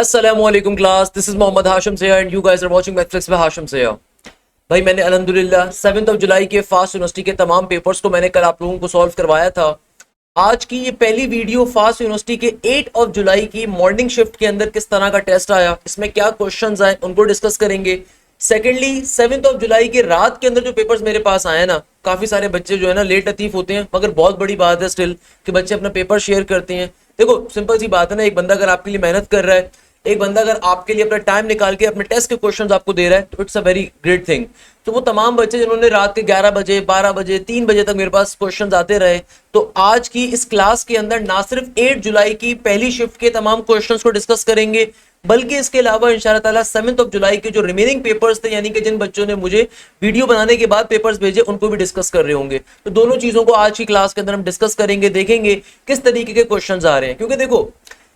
अस्सलामुअलैकुम class, this is Mohammad Hashim Syed and you guys are watching Mathflix में हाशिम सैयद। भाई मैंने अल्हम्दुलिल्लाह 7 जुलाई के फास्ट यूनिवर्सिटी के तमाम पेपर्स को मैंने कल आप लोगों को सॉल्व करवाया था। आज की ये पहली वीडियो फास्ट यूनिवर्सिटी के 8 जुलाई की मॉर्निंग शिफ्ट के अंदर किस तरह का टेस्ट आया, इसमें क्या क्वेश्चंस आए उनको डिस्कस करेंगे। सेकेंडली 7 जुलाई के रात के अंदर जो पेपर्स मेरे पास आए ना, काफी सारे बच्चे जो है ना लेट लतीफ होते हैं, मगर बहुत बड़ी बात है स्टिल कि बच्चे अपना पेपर शेयर करते हैं। देखो सिंपल सी बात है ना, एक बंदा अगर आपके लिए मेहनत कर रहा है, एक बंदा अगर आपके लिए अपना टाइम निकाल के अपने टेस्ट के क्वेश्चंस आपको दे रहा है, तो it's a very great thing. तो वो तमाम बच्चे जिन्होंने रात के 11 बजे 12 बजे 3 बजे तक मेरे पास क्वेश्चंस आते रहे, तो आज की इस क्लास के अंदर ना सिर्फ 8 जुलाई की पहली शिफ्ट के तमाम क्वेश्चंस को डिस्कस करेंगे, बल्कि इसके अलावा इंशाअल्लाह ताला 7 जुलाई के जो रिमेनिंग पेपर्स थे, यानी कि जिन बच्चों ने मुझे वीडियो बनाने के बाद पेपर्स भेजे, उनको भी डिस्कस कर रहे होंगे। तो दोनों चीजों को आज की क्लास के अंदर हम डिस्कस करेंगे, देखेंगे किस तरीके के क्वेश्चंस आ रहे हैं। क्योंकि देखो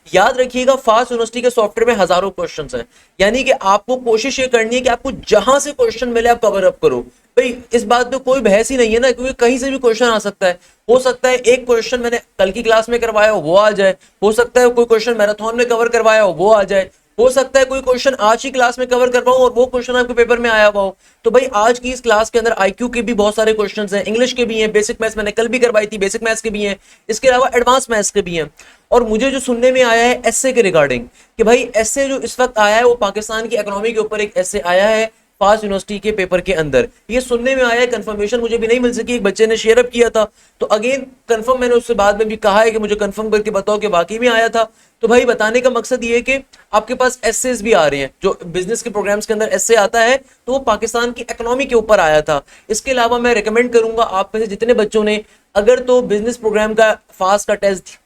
याद रखिएगा, फास्ट यूनिवर्सिटी के सॉफ्टवेयर में हजारों क्वेश्चंस हैं, यानी कि आपको कोशिश ये करनी है कि आपको जहां से क्वेश्चन मिले आप कवर अप करो। भाई इस बात में कोई बहस ही नहीं है ना, क्योंकि कहीं से भी क्वेश्चन आ सकता है। हो सकता है एक क्वेश्चन मैंने कल की क्लास में करवाया हो वो आ जाए, हो सकता है कोई क्वेश्चन मैराथन में कवर करवाया हो वो आ जाए, हो सकता है कोई क्वेश्चन आज ही क्लास में कवर करवाऊं और वो क्वेश्चन आपके पेपर में आया हुआ हो। तो भाई आज की इस क्लास के अंदर आईक्यू के भी बहुत सारे क्वेश्चंस हैं, इंग्लिश के भी हैं, बेसिक मैथ्स मैंने कल भी करवाई थी, बेसिक मैथ्स के भी हैं, इसके अलावा एडवांस मैथ्स के भी हैं। और मुझे जो सुनने में आया है एसए के रिगार्डिंग, कि भाई एसए जो इस वक्त आया है वो पाकिस्तान की इकोनॉमी के ऊपर एक एसए आया है फास्ट यूनिवर्सिटी के पेपर के अंदर। ये सुनने में आया है, कंफर्मेशन मुझे भी नहीं मिल सकी, एक बच्चे ने शेयर अप किया था, तो अगेन कंफर्म मैंने उससे बाद में भी कहा है कि मुझे कंफर्म करके बताओ कि वाकई में आया था। तो भाई बताने का मकसद ये है कि आपके पास एसेस भी आ रहे हैं, जो बिजनेस के प्रोग्राम्स के अंदर एसे आता है तो वो पाकिस्तान की इकोनॉमी के ऊपर आया था। इसके अलावा मैं रिकमेंड करूंगा आप में से जितने बच्चों ने अगर तो बिजनेस प्रोग्राम का फास्ट का टेस्ट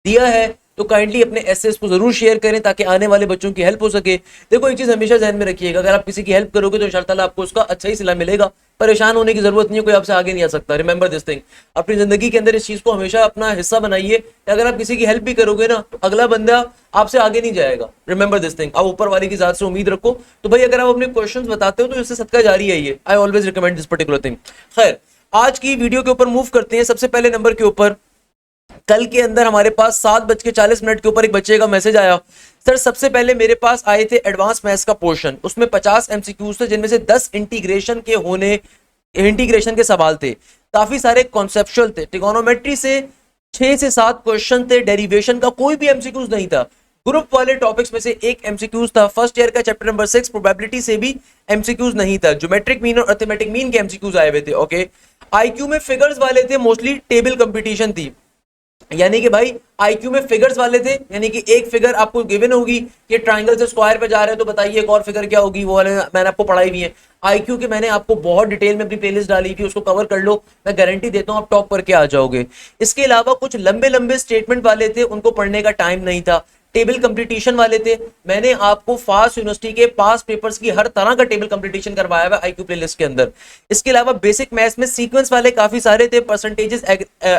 दिया है तो काइंडली अपने एसेस को जरूर शेयर करें, ताकि आने वाले बच्चों की हेल्प हो सके। देखो एक चीज हमेशा ध्यान में रखिएगा, अगर आप किसी की हेल्प करोगे तो इंशाअल्लाह ताला आपको उसका अच्छा ही सिला मिलेगा। परेशान होने की जरूरत नहीं है, कोई आपसे आगे नहीं आ सकता। रिमेंबर दिस थिंग, अपनी जिंदगी के अंदर इस चीज को हमेशा अपना हिस्सा बनाइए कि अगर आप किसी की हेल्प भी करोगे ना तो अगला बंदा आपसे आगे नहीं जाएगा। रिमेंबर दिस थिंग, आप ऊपर वाले की जात से उम्मीद रखो। तो भाई अगर आप अपने क्वेश्चन बताते हो तो इससे सदका जारी है ये। I always recommend this particular thing. खैर आज की वीडियो के ऊपर मूव करते हैं। सबसे पहले नंबर के ऊपर कल के अंदर हमारे पास 7:40 के ऊपर एक बच्चे का मैसेज आया, सर सबसे पहले मेरे पास आए थे एडवांस मैथ्स का पोर्शन, उसमें 50 एमसीक्यूज थे जिनमें से 10 इंटीग्रेशन के सवाल थे, काफी सारे कॉन्सेप्चुअल थे, ट्रिगोनोमेट्री से 6 से 7 क्वेश्चन थे, डेरिवेशन का कोई भी एमसीक्यूज नहीं था, ग्रुप वाले टॉपिक्स में से एक एमसीक्यूज था, फर्स्ट ईयर का चैप्टर नंबर 6 प्रोबेबिलिटी से भी एमसीक्यूज नहीं था, ज्योमेट्रिक मीन और अर्थमेटिक मीन के एमसीक्यूज आए हुए थे। ओके, आईक्यू में फिगर्स वाले थे, मोस्टली टेबल कंपटीशन थी, यानी कि भाई आईक्यू में फिगर्स वाले थे, यानी कि एक फिगर आपको गिवन होगी कि ट्राइंगल से स्क्वायर पे जा रहे हैं तो बताइए एक और फिगर क्या होगी, वो वाले मैंने आपको पढ़ाई भी है। आईक्यू के मैंने आपको बहुत डिटेल में अपनी प्लेलिस्ट डाली थी, उसको कवर कर लो, मैं गारंटी देता हूं आप टॉप करके आ जाओगे। इसके अलावा कुछ लंबे लंबे स्टेटमेंट वाले थे, उनको पढ़ने का टाइम नहीं था, टेबल कंपटीशन वाले थे, मैंने आपको फास्ट यूनिवर्सिटी के पास पेपर्स की हर तरह का टेबल कंपटीशन करवाया हुआ आईक्यू प्लेलिस्ट के अंदर। इसके अलावा बेसिक मैथ्स में सीक्वेंस वाले काफी सारे थे, परसेंटेजेस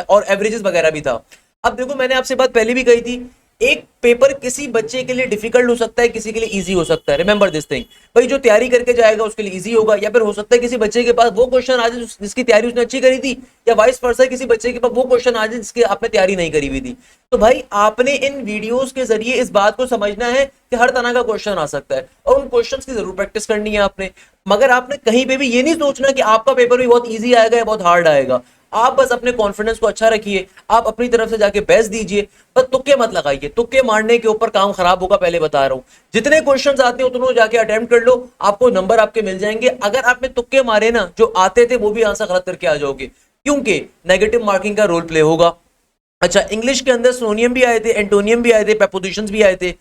और एवरेजेस वगैरह भी था। अब देखो मैंने आपसे बात पहले भी कही थी, एक पेपर किसी बच्चे के लिए डिफिकल्ट हो सकता है, किसी के लिए इजी हो सकता है। रिमेंबर दिस थिंग, भाई जो तैयारी करके जाएगा उसके लिए इजी होगा, या फिर हो सकता है किसी बच्चे के पास वो क्वेश्चन आ जाए जिसकी तैयारी उसने अच्छी करी थी, या वाइस वर्सा किसी बच्चे के पास वो क्वेश्चन आ जाए जिसकी आपने तैयारी नहीं करी हुई थी। तो भाई आपने इन वीडियोस के जरिए इस बात को समझना है कि हर तरह का क्वेश्चन आ सकता है और उन क्वेश्चंस की जरूर प्रैक्टिस करनी है आपने। मगर आपने कहीं पे भी ये नहीं सोचना कि आपका पेपर भी बहुत ईजी आएगा या बहुत हार्ड आएगा। आप बस अपने कॉन्फिडेंस को अच्छा रखिए, आप अपनी तरफ से जाके बेस्ट दीजिए, बस तुक्के मत लगाइए, तुक्के मारने के ऊपर काम खराब होगा, पहले बता रहा हूं। जितने क्वेश्चंस आते हैं उतनों जाके अटेम्प्ट कर लो, आपको नंबर आपके मिल जाएंगे। अगर आपने तुक्के मारे ना, जो आते थे वो भी आंसर गलत करके आ जाओगे, क्योंकि नेगेटिव मार्किंग का रोल प्ले होगा। अच्छा, इंग्लिश के अंदर सिनोनियम भी आए थे, एंटोनियम भी आए थे, प्रेपोजिशंस भी आए थे।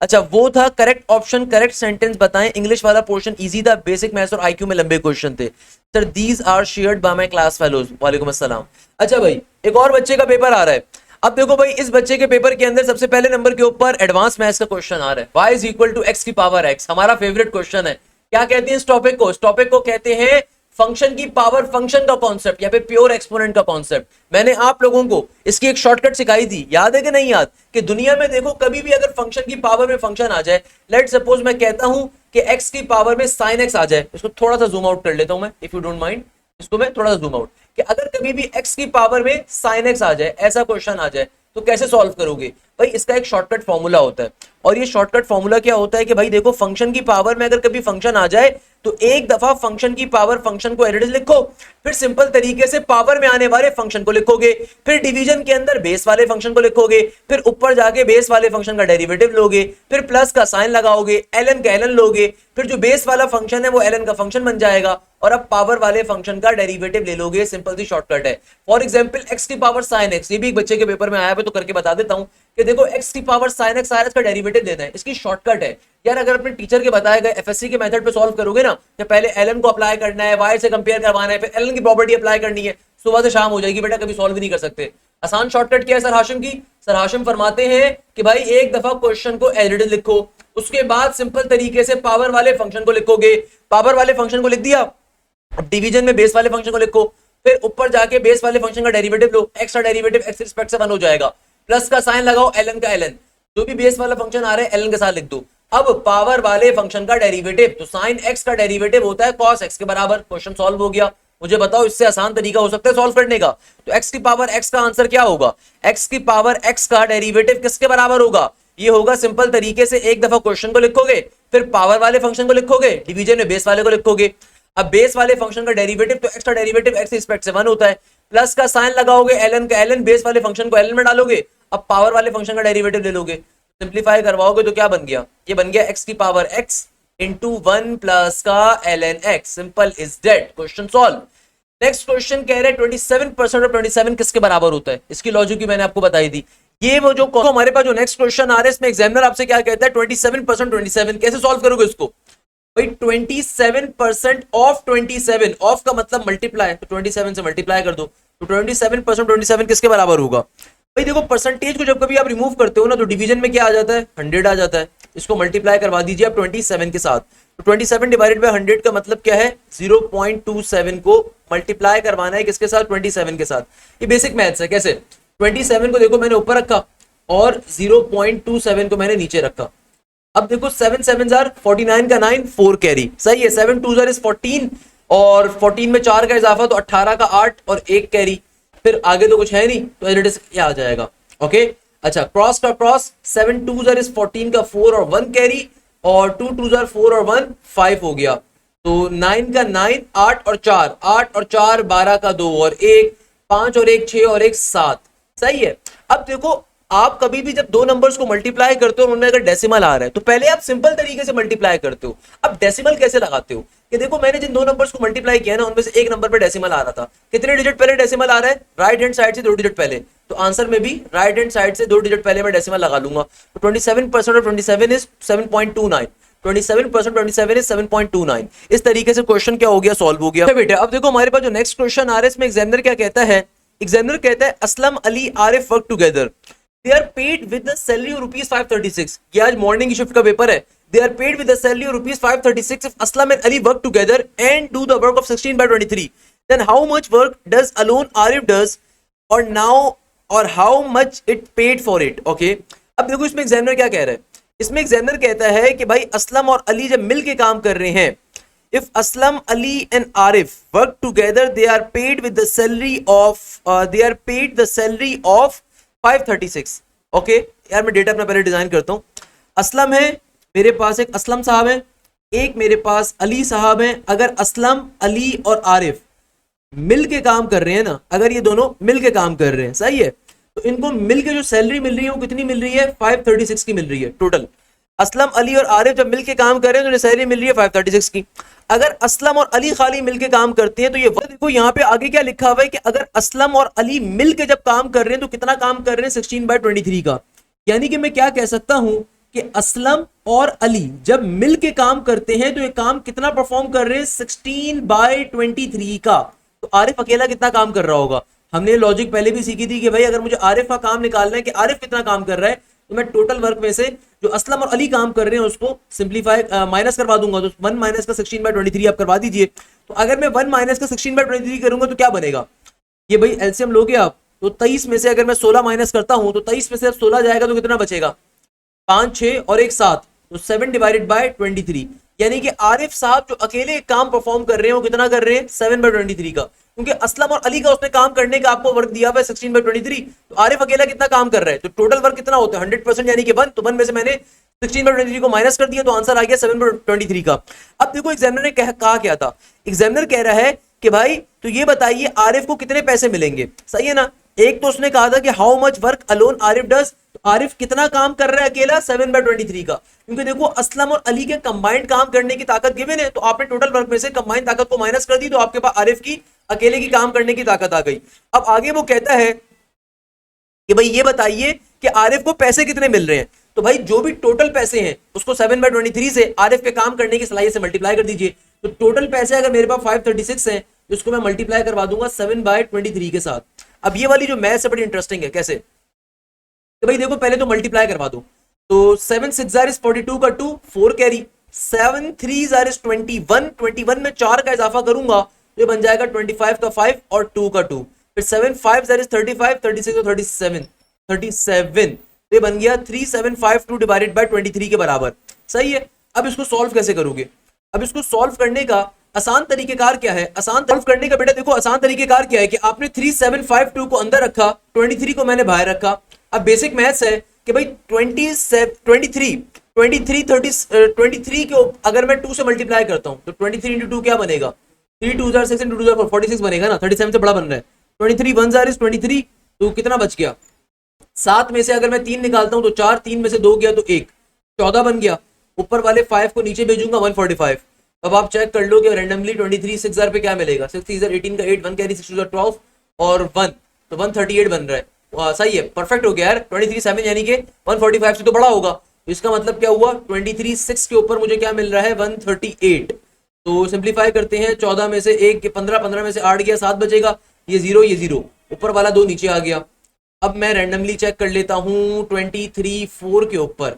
अच्छा वो था करेक्ट ऑप्शन करेक्ट सेंटेंस बताएं, इंग्लिश वाला पोर्शन इजी था, बेसिक मैथ्स और आईक्यू में लंबे क्वेश्चन थे। Sir these are shared by my class fellows, वालेकुम अस्सलाम। अच्छा भाई एक और बच्चे का पेपर आ रहा है। अब देखो भाई इस बच्चे के पेपर के अंदर सबसे पहले नंबर के ऊपर एडवांस मैथ्स का क्वेश्चन आ रहा है, y is equal to x की पावर x, हमारा फेवरेट क्वेश्चन है। क्या कहते हैं इस टॉपिक को? इस टॉपिक को कहते हैं फंक्शन की पावर फंक्शन का कॉन्सेप्ट या फिर प्योर एक्सपोनेंट का कॉन्सेप्ट। मैंने आप लोगों को इसकी एक शॉर्टकट सिखाई थी, याद है कि नहीं याद? कि दुनिया में देखो कभी भी अगर फंक्शन की पावर में फंक्शन आ जाए, लेट सपोज मैं कहता हूं कि x की पावर में sin x आ जाए, इसको थोड़ा सा जूम आउट कर लेता हूं मैं, इफ यू डोंट माइंड, इसको मैं थोड़ा सा जूम आउट, कि अगर कभी भी x की पावर में sin x आ जाए, ऐसा क्वेश्चन आ जाए, तो कैसे सॉल्व करोगे भाई? इसका एक शॉर्टकट फॉर्मूला होता है, और ये शॉर्टकट फॉर्मूला क्या होता है कि भाई देखो, फंक्शन की पावर में अगर कभी फंक्शन आ जाए तो एक दफा फंक्शन की पावर फंक्शन को एज लिखो, फिर सिंपल तरीके से पावर में आने वाले फंक्शन को लिखोगे, फिर डिवीजन के अंदर बेस वाले फंक्शन को लिखोगे, फिर ऊपर जाके बेस वाले फंक्शन का डेरिवेटिव लोगे, फिर प्लस का साइन लगाओगे, ln का ln लोगे, फिर जो बेस वाला फंक्शन है वो ln का फंक्शन बन जाएगा, और अब पावर वाले फंक्शन का डेरिवेटिव ले लोगे। सिंपल सी शॉर्टकट है। फॉर एग्जांपल x की पावर sin x, ये भी एक बच्चे के पेपर में आया है तो करके बता देता हूं कि देखो x की पावर sin x का डेरिवेटिव देना है, इसकी शॉर्टकट है यार। अगर अपने टीचर के बताए गए एफएससी के मेथड पे सॉल्व करोगे ना, तो पहले ln को अप्लाई करना है, y से कंपेयर करवाना है, फिर ln की प्रॉपर्टी अप्लाई करनी है, सुबह से शाम हो जाएगी बेटा, कभी सॉल्व नहीं कर सकते। आसान शॉर्टकट क्या है सर हाशिम की? सर हाशिम फरमाते हैं कि भाई एक दफा क्वेश्चन को एज इट इज लिखो, उसके बाद सिंपल तरीके से पावर वाले फंक्शन को लिखोगे, पावर वाले फंक्शन को लिख दिया, अब डिवीजन में बेस वाले फंक्शन को लिखो, फिर ऊपर जाके बेस वाले फंक्शन का डेरिवेटिव लो, x का डेरिवेटिव x रिस्पेक्ट से 1 हो जाएगा, प्लस का साइन लगाओ, ln का ln, जो भी बेस वाला फंक्शन आ रहा है ln के साथ लिख दो। अब पावर वाले फंक्शन का डेरिवेटिव, तो साइन x का डेरिवेटिव होता है cos x के बराबर। क्वेश्चन सॉल्व हो गया। मुझे बताओ इससे आसान तरीका हो सकता है सॉल्व करने का? तो x की पावर x का आंसर क्या होगा? x की पावर x का डेरिवेटिव किसके बराबर होगा? ये होगा सिंपल तरीके से एक दफा क्वेश्चन को लिखोगे, फिर पावर वाले फंक्शन को लिखोगे, डिवीजन में बेस वाले को लिखोगे। अब बेस वाले फंक्शन का डेरिवेटिव, तो x का डेरिवेटिव x रिस्पेक्ट से 1 होता है, प्लस का साइन लगाओगे, ln का ln, बेस वाले फंक्शन को ln में डालोगे, अब पावर वाले फंक्शन का डेरिवेटिव ले लोगे, सिंप्लीफाई करवाओगे तो क्या बन गया? ये बन गया x की पावर x इंटू 1 प्लस का ln x। Simple is that, question solve. Next question कह रहे हैं 27% और 27 किसके बराबर होता है? इसकी लॉजिक भी मैंने आपको बताई थी। ये वो जो हमारे पास जो नेक्स्ट क्वेश्चन आ रहा है, इसमें एग्जामिनर आपसे क्या कहता है? 27% 27 कैसे सॉल्व करोगे इसको भाई? 27% ऑफ 27, ऑफ का मतलब मल्टीप्लाई, तो 27 से मल्टीप्लाई कर दो, तो 27% 27 किसके बराबर होगा भाई? देखो परसेंटेज को जब कभी आप रिमूव करते हो ना, तो डिवीजन में क्या आ जाता है? 100 आ जाता है। इसको मल्टीप्लाई करवा दीजिए आप 27 के साथ, तो 27 डिवाइडेड बाय 100 का मतलब क्या है? 0.27 को मल्टीप्लाई करवाना है किसके साथ? 27 के साथ। ये बेसिक मैथ्स है। कैसे? 27 को देखो मैंने ऊपर रखा और 0.27 को मैंने नीचे रखा। अब देखो 7 7 49 का 9, 4 कैरी, सही है। 7 2 इज 14, और 14 में 4 का इजाफा तो 18 का 8 और 1 कैरी, फिर आगे तो कुछ है नहीं, तो एज इट इज क्या आ जाएगा? ओके अच्छा, क्रॉस का क्रॉस, 7 2 इज 14 का 4 और 1 कैरी, और 2 2 4 और 1 5 हो गया, तो 9 का 9, 8 और 4, 8 और 4 12 का 2 और 1, 5 और 1 6 और 1 7, सही है। अब देखो आप कभी भी जब दो नंबर्स को मल्टीप्लाई करते हो और उनमें अगर डेसिमल आ रहा है, तो पहले आप सिंपल तरीके से मल्टीप्लाई करते हो। अब डेसिमल कैसे लगाते हो? कि देखो मैंने जिन दो नंबर्स को मल्टीप्लाई किया ना, उनमें से एक नंबर पे डेसिमल आ रहा था। कितने डिजिट पहले डेसिमल आ रहा है? राइट हैंड साइड से 2 डिजिट पहले, तो आंसर में भी राइट हैंड साइड से 2 डिजिट पहले मैं डेसिमल लगा लूंगा। तो 27% ऑफ 27 इज 7.29, 27% 27 इज 7.29। इस तरीके से क्वेश्चन क्या हो गया? सॉल्व हो गया बेटा। अब देखो हमारे पास जो नेक्स्ट क्वेश्चन आ रहा है, इसमें एग्जामिनर क्या कहता है? एग्जामिनर कहता है Aslam Ali Arif work together, they are paid with the salary of rupees 536। ये आज मॉर्निंग की शिफ्ट का पेपर है। they are paid with the salary of rupees 536 if Aslam and Ali work together and do the work of 16/23, then how much work does alone Arif does, or now or how much it paid for it? okay, अब देखो इसमें examiner क्या कह रहा है? इसमें examiner कहता है कि भाई असलम और अली जब मिल के काम कर रहे हैं, if Aslam, Ali and Arif work together, they are paid with the salary of 536। Okay यार मैं डेटा अपना पहले डिजाइन करता हूं। असलम है मेरे पास, एक असलम साहब है, एक मेरे पास अली साहब है। अगर असलम, अली और आरिफ मिल के काम कर रहे हैं ना, अगर ये दोनों मिल के काम कर रहे हैं, सही है, तो इनको मिल के जो सैलरी मिल रही है वो कितनी मिल रही है? 536 की मिल रही है टोटल। असलम, अली और आरिफ जब मिलके काम कर रहे हैं तो सैलरी मिल रही है 536 की। अगर असलम और अली खाली मिलके काम करते हैं तो ये देखो यहाँ पे आगे क्या लिखा हुआ है कि अगर असलम और अली मिलके जब काम कर रहे हैं तो कितना काम कर रहे हैं? 16/23 का। यानी कि मैं क्या कह सकता हूं कि असलम और अली जब मिलके काम करते हैं तो ये काम कितना परफॉर्म कर रहे हैं? 16/23 का। तो आरिफ अकेला कितना काम कर रहा होगा? हमने लॉजिक पहले भी सीखी थी कि भाई अगर मुझे आरिफ का काम निकालना है कि आरिफ कितना काम कर रहा है, तो मैं टोटल वर्क में से जो असलम और अली काम कर रहे हैं उसको सिंप्लीफाई माइनस करवा दूंगा। तो 1 माइनस का 16/23 आप करवा दीजिए। तो अगर मैं 1 माइनस का 16/23 करूंगा तो क्या बनेगा? ये भाई एलसीएम लोगे आप, तो 23 में से अगर मैं 16 माइनस करता हूं तो 23 में से 16 जाएगा तो कितना बचेगा? 5 6 और 1 7, तो 7/23। यानी कि आरिफ साहब जो अकेले काम परफॉर्म कर रहे हैं वो कितना कर रहे हैं? 7/23 का। क्योंकि असलम और अली का उसने काम करने का आपको वर्क दिया हुआ है 16/23, तो आरिफ अकेला कितना काम कर रहा है, तो टोटल वर्क कितना होता है 100% यानी कि 1, तो 1 में से मैंने 16/23 को माइनस कर दिया, तो आंसर आ गया 7/23 का। अब देखो एग्जामिनर ने कहा क्या था, एग्जामिनर कह रहा है कि भाई तो ये बताइए आरिफ को कितने पैसे मिलेंगे, सही है ना। एक तो उसने कहा था कि how much work alone Arif does, Arif कितना काम कर रहा है अकेला 7/23 का, क्योंकि देखो असलम और अली के कंबाइंड काम करने की ताकत गिवन है, तो आपने टोटल वर्क में से कंबाइंड ताकत को माइनस कर दी, तो आपके पास आरिफ की अकेले की काम करने की ताकत आ गई। अब आगे वो कहता है कि भाई ये बताइए कि आरिफ को पैसे कितने मिल रहे हैं, तो भाई जो भी टोटल पैसे हैं उसको 7/23 से आरिफ के काम करने की सलाहियत से मल्टीप्लाई कर दीजिए। तो टोटल पैसे अगर मेरे पास 536 हैं, तो इसको मैं मल्टीप्लाई करवा दूंगा 7/23 के साथ। अब ये वाली जो मैथ्स है बड़ी इंटरेस्टिंग है, कैसे, तो भाई देखो पहले तो मल्टीप्लाई करवा दो, तो 7 6 इज 42 का 2 4 कैरी, 7 3 इज 21, 21 में 4 का इजाफा करूंगा तो ये बन जाएगा 25 का 5 और 2 का 2, फिर 7 5 इज 35, 36 और 37, तो ये बन गया 3752 डिवाइडेड बाय 23 के बराबर, सही है। अब इसको सॉल्व कैसे करोगे, अब इसको सॉल्व करने का आसान तरीकेकार क्या है, आसान सॉल्व करने का बेटा देखो आसान तरीकेकार क्या है कि आपने 3752 को अंदर रखा, 23 को मैंने बाहर रखा। अब बेसिक मैथ्स है कि भाई 23 को अगर मैं 2 से मल्टीप्लाई करता हूं तो 23 इंटू 2 क्या बनेगा, 3 2 6 इंटू 2 46 बनेगा ना, 37 से बड़ा बन रहा है। 23 1 इज 23, तो कितना बच गया, 7 में से अगर मैं 3 निकालता हूं तो 4, 3 में से 2 गया तो 1, 14 बन गया। ऊपर वाले 5 को नीचे भेजूंगा 145। अब आप चेक कर लो कि रैंडमली 23 6000 पे क्या मिलेगा, 6 3 18 का 8, 1 कैरी 6 12 और 1, तो 138 बन रहा है। सही है, परफेक्ट हो गया यार। 23 7 यानी कि 145 से तो बड़ा होगा, तो इसका मतलब क्या हुआ 23 6 के ऊपर मुझे क्या मिल रहा है 138। तो सिंप्लीफाई करते हैं, 14 में से 1 के 15, 15 में से 8 गया 7 बचेगा, ये 0 ऊपर वाला 2 नीचे आ गया। अब मैं रैंडमली चेक कर लेता हूं 23 4 के ऊपर,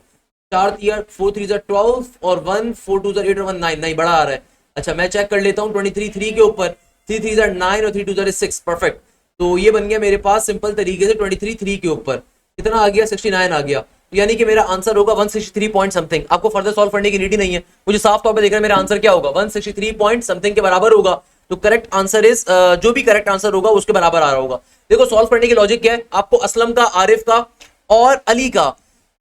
4 4 3 12 और 1 4 2 8 और 1 9, नहीं बड़ा आ रहा है। अच्छा मैं चेक कर लेता हूं 23 3 के ऊपर, 3 3 9 और 3 2 6, परफेक्ट। तो ये बन गया मेरे पास सिंपल तरीके से 23 3 के ऊपर कितना आ गया 69 आ गया, तो यानी कि मेरा आंसर होगा 163 पॉइंट समथिंग। आपको फर्दर सॉल्व करने की नीड ही नहीं है, मुझे साफ तौर पे देखना मेरा आंसर क्या होगा 163 पॉइंट समथिंग के बराबर होगा। तो करेक्ट आंसर इज जो भी करेक्ट आंसर होगा उसके बराबर आ रहा होगा। देखो सॉल्व करने की लॉजिक क्या है, आपको असलम का, आरिफ का और अली का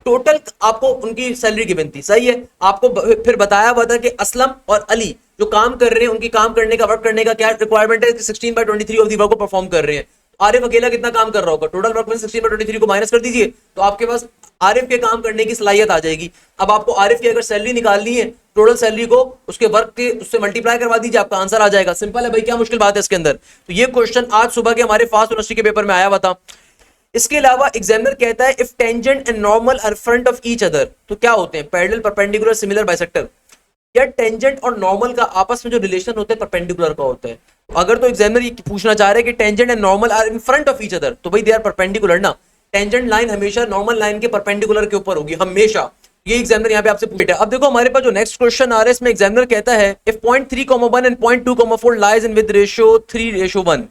टोटल आपको उनकी सैलरी गिवन थी, सही है। आपको फिर बताया हुआ था कि असलम और अली जो काम कर रहे हैं उनकी काम करने का, वर्क करने का क्या रिक्वायरमेंट है, 16/23 ऑफ द वर्क को परफॉर्म कर रहे हैं। आरिफ अकेला कितना काम कर रहा होगा, टोटल वर्क में 16/23 को माइनस कर दीजिए, तो आपके पास आरिफ के काम करने की सलाहियत आ जाएगी। अब आपको आरिफ की अगर सैलरी निकालनी है, टोटल सैलरी को उसके वर्क के उससे मल्टीप्लाई करवा दीजिए, आपका आंसर आ जाएगा। सिंपल है भाई, क्या मुश्किल बात है इसके अंदर। तो ये क्वेश्चन आज सुबह के हमारे फास्ट यूनिवर्सिटी के पेपर में आया हुआ था। इसके अलावा एग्जामिनर कहता है if tangent and normal are front of each other, तो क्या होते हैं, पैरेलल, परपेंडिकुलर, सिमिलर, बाइसेक्टर। या टेंजेंट और नॉर्मल का आपस में जो रिलेशन होता है परपेंडिकुलर का होता है। अगर तो एग्जामिनर ये पूछना चाह रहे हैं कि tangent and normal are in front of each other, तो भाई दे आर परपेंडिकुलर ना। टेंजेंट लाइन हमेशा नॉर्मल लाइन के परपेंडिकुलर के ऊपर होगी हमेशा, ये एग्जामिनर यहाँ पे आपसे पूछा। अब देखो हमारे पास जो नेक्स्ट क्वेश्चन आ रहा है इसमें एग्जामिनर कहता है if 0.3,1 and 0.2,4 lies in with ratio 3:1।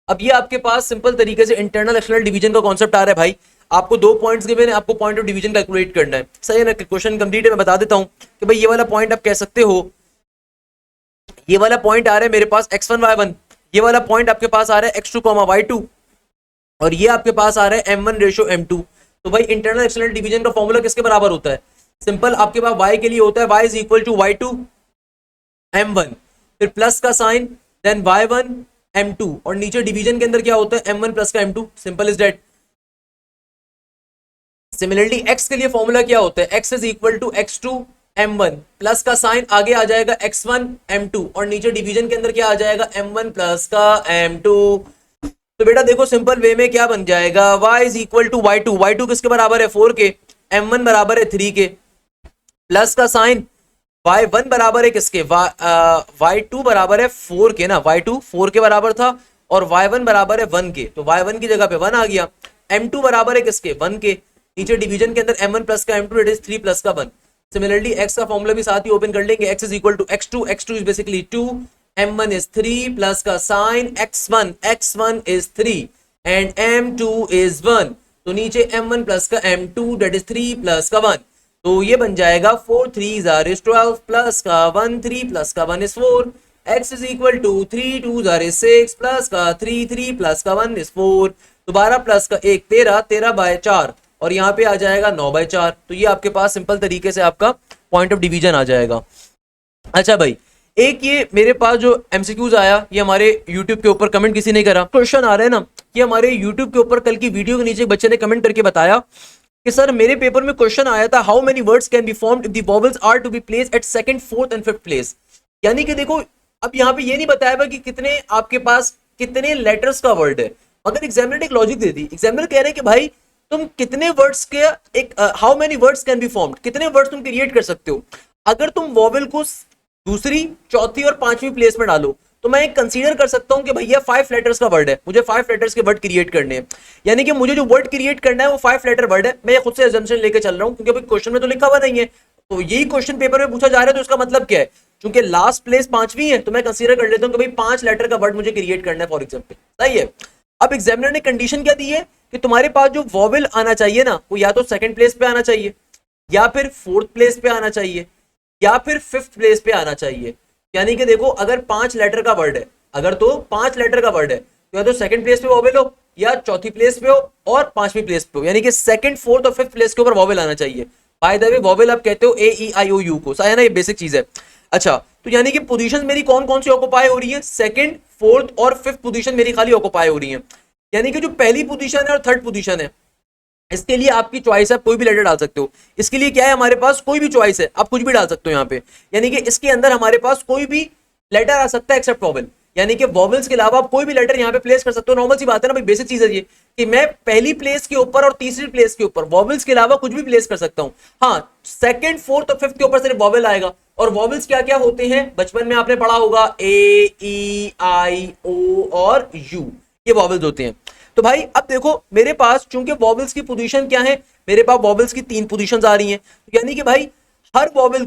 अब ये आपके पास सिंपल तरीके से इंटरनल एक्सटर्नल डिवीजन का कॉन्सेप्ट आ रहा है भाई। आपको 2 पॉइंट्स गिवन है, आपको पॉइंट ऑफ डिवीजन कैलकुलेट करना है, सही है ना। क्वेश्चन कंप्लीट है, मैं बता देता हूं कि भाई ये वाला पॉइंट आप कह सकते हो, ये वाला पॉइंट आ रहा है मेरे पास x1 y1, ये वाला पॉइंट आपके पास आ रहा है x2 y2 और ये आपके पास आ रहा है m1:m2। तो भाई इंटरनल एक्सटर्नल डिवीजन का फॉर्मूला किसके बराबर होता है, सिंपल आपके पास y के लिए होता है y is equal to y2 m1, फिर प्लस का साइन, देन y1 m2 और नीचे डिवीजन के अंदर क्या होता है m1 प्लस का m2, simple is that. Similarly x के लिए फॉर्मूला क्या होता है, x is equal to x2 m1 plus का साइन आगे आ जाएगा x1 m2 और नीचे डिवीजन के अंदर क्या आ जाएगा m1 प्लस का m2। तो बेटा देखो सिंपल वे में क्या बन जाएगा, y is equal to y2, y2 किसके बराबर है 4 के, m1 बराबर है 3 के, प्लस का साइन y1 बराबर है किसके, y2 बराबर है 4 के ना, y2 4 के बराबर था और y1 बराबर है 1 के, तो y1 की जगह पे 1 आ गया। m2 बराबर है किसके 1 के, नीचे डिवीजन के अंदर m1 प्लस का m2 इट इज 3 प्लस का 1। सिमिलरली x का फॉर्मूला भी साथ ही ओपन कर लेंगे, x is equal to x2, x2 is basically 2, m1 is 3 plus का sign x1, x1 is 3 and m2 is 1, तो नीचे m1 प्लस का m2 दैट इज 3 प्लस का 1, तो ये बन जाएगा 4 3 इज 12 प्लस का 1 3 प्लस का 1 is 4, x is equal to 3 2 6 plus का 3 3 प्लस का 1 इज 4, दोबारा प्लस का 1 13 13 बाय 4 और यहाँ पे आ जाएगा 9 बाय 4। तो ये आपके पास सिंपल तरीके से आपका पॉइंट ऑफ डिवीजन आ जाएगा। अच्छा भाई, एक ये मेरे पास जो एमसीक्यूज आया, ये हमारे यूट्यूब के ऊपर कमेंट किसी ने करा, क्वेश्चन आ रहे हैं ना कि हमारे यूट्यूब के ऊपर कल की वीडियो के नीचे बच्चे ने कमेंट करके बताया कि सर मेरे पेपर में क्वेश्चन आया था how many words can be formed if the vowels are to be placed at second, fourth and fifth place. यानी कि देखो अब यहाँ पे ये नहीं बताया हुआ कि कितने आपके पास कितने लेटर्स का वर्ड है, मगर एग्जामिनर ने एक लॉजिक दे दी। एग्जामिनर कह रहे हैं कि भाई तुम कितने वर्ड्स के एक how many words can be formed, कितने वर्ड्स तुम क्रिएट कर सकते हो। अगर तुम वोवेल को दूसरी, चौथी और पांचवी प्लेस में डालो तो मैं एक कंसीडर कर सकता हूं कि भैया 5 लेटर्स का वर्ड है, मुझे 5 लेटर्स के वर्ड क्रिएट करने हैं। यानी कि मुझे जो वर्ड क्रिएट करना है वो 5 लेटर वर्ड है। मैं खुद से अजम्पशन लेके चल रहा हूं क्योंकि अभी क्वेश्चन में तो लिखा हुआ नहीं है, तो यही क्वेश्चन पेपर में पूछा जा रहा है। तो इसका मतलब क्या है, क्योंकि लास्ट प्लेस 5वीं है तो मैं कंसीडर कर लेता हूं कि भाई 5 लेटर का वर्ड मुझे क्रिएट करना है फॉर एग्जाम्पल। सही है। अब एग्जामिनर ने कंडीशन क्या दी है कि तुम्हारे पास जो वोवेल आना चाहिए ना वो या तो सेकंड प्लेस पे आना चाहिए, या फिर फोर्थ प्लेस पे आना चाहिए, या फिर फिफ्थ प्लेस पे आना चाहिए। यानी कि देखो अगर 5 लेटर का वर्ड है, अगर तो 5 लेटर का वर्ड है तो या तो सेकंड प्लेस पे वोवेल हो, या चौथी प्लेस पे हो और 5वीं प्लेस पे हो। यानी कि सेकंड, फोर्थ और फिफ्थ प्लेस के ऊपर वोवेल आना चाहिए। बाय द वे वोवेल आप कहते हो ए ई आई ओ यू को, है ना, ये बेसिक चीज है। अच्छा, तो यानी कि पोजीशन मेरी कौन कौन सी ऑक्युपाई हो रही है, सेकंड, फोर्थ और फिफ्थ पोजीशन मेरी खाली ऑक्युपाई हो रही है। यानी कि जो पहली पोजीशन है और थर्ड पोजीशन है इसके लिए आपकी चॉइस है, कोई भी लेटर डाल सकते हो। इसके लिए क्या है, हमारे पास कोई भी चॉइस है, आप कुछ भी डाल सकते हो यहाँ पे। यानी कि इसके अंदर हमारे पास कोई भी लेटर आ सकता है एक्सेप्ट वोवेल, यानी कि वोवेल्स के अलावा आप कोई भी लेटर यहाँ पे प्लेस कर सकते हो। नॉर्मल सी बात है ना भाई, बेसिक चीज है ये कि मैं पहली प्लेस के ऊपर और तीसरी प्लेस के ऊपर वोवेल्स के अलावा कुछ भी प्लेस कर सकता हूँ। हाँ, सेकंड, फोर्थ और फिफ्थ के ऊपर सिर्फ वोवेल आएगा। और वोवेल्स क्या क्या होते हैं, बचपन में आपने पढ़ा होगा, ए ई आई ओ और यू, ये वोवेल्स होते हैं। तो भाई अब देखो मेरे पास चूंकि वोवेल्स की पोजीशन क्या है, मेरे पास वोवेल्स की 3 पोजीशंस आ रही हैं। यानी कि भाई हर वोवेल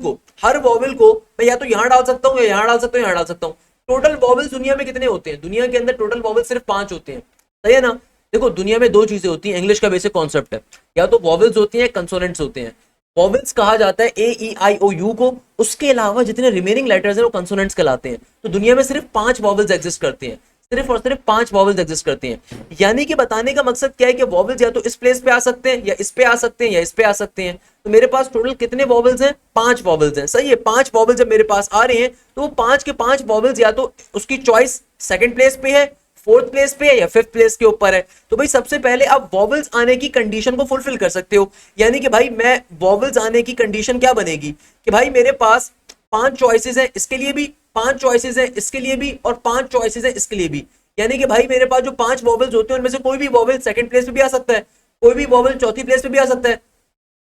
को मैं या तो यहां डाल सकता हूं, या यहां डाल सकता हूं, यहां डाल सकता हूं। टोटल वोवेल्स दुनिया में कितने होते हैं, दुनिया के अंदर टोटल वोवेल्स सिर्फ 5 होते हैं। सही है ना। देखो दुनिया में 2 चीजें होती हैं, इंग्लिश का बेसिक कॉन्सेप्ट है, या तो वोवेल्स होती हैं, कंसोनेंट्स होते हैं। वोवेल्स कहा जाता है ए ई आई ओ यू को, उसके अलावा जितने रिमेनिंग लेटर्स हैं वो कंसोनेंट्स कहलाते हैं। तो दुनिया में सिर्फ 5 वोवेल्स एग्जिस्ट करते हैं, सिर्फ और सिर्फ 5 वोवेल्स एग्जिस्ट करते हैं। यानी कि बताने का मकसद क्या है कि वोवेल्स या तो इस प्लेस पे आ सकते हैं, या इस पे आ सकते हैं, या इस पे आ सकते हैं। तो मेरे पास टोटल कितने वोवेल्स हैं, 5 वोवेल्स हैं। सही है, 5 वोवेल्स जब मेरे पास आ रहे हैं तो वो 5 के 5 वोवेल्स या तो उसकी चॉइस सेकंड प्लेस पे है, फोर्थ प्लेस पे है, या फिफ्थ प्लेस के ऊपर है। तो भाई सबसे पहले आप वोवेल्स आने की कंडीशन को फुलफिल कर सकते हो। यानी कि भाई मैं वोवेल्स आने की कंडीशन क्या बनेगी कि भाई मेरे पास 5 चॉइसेस हैं, इसके लिए भी 5 चॉइसेस हैं, इसके लिए भी, और 5 चॉइसेस हैं इसके लिए भी। यानी कि भाई मेरे पास जो 5 वोवेल्स होते हैं उनमें से कोई भी वोवेल सेकंड प्लेस पे भी आ सकता है, कोई भी वोवेल चौथी प्लेस पे भी आ सकता है,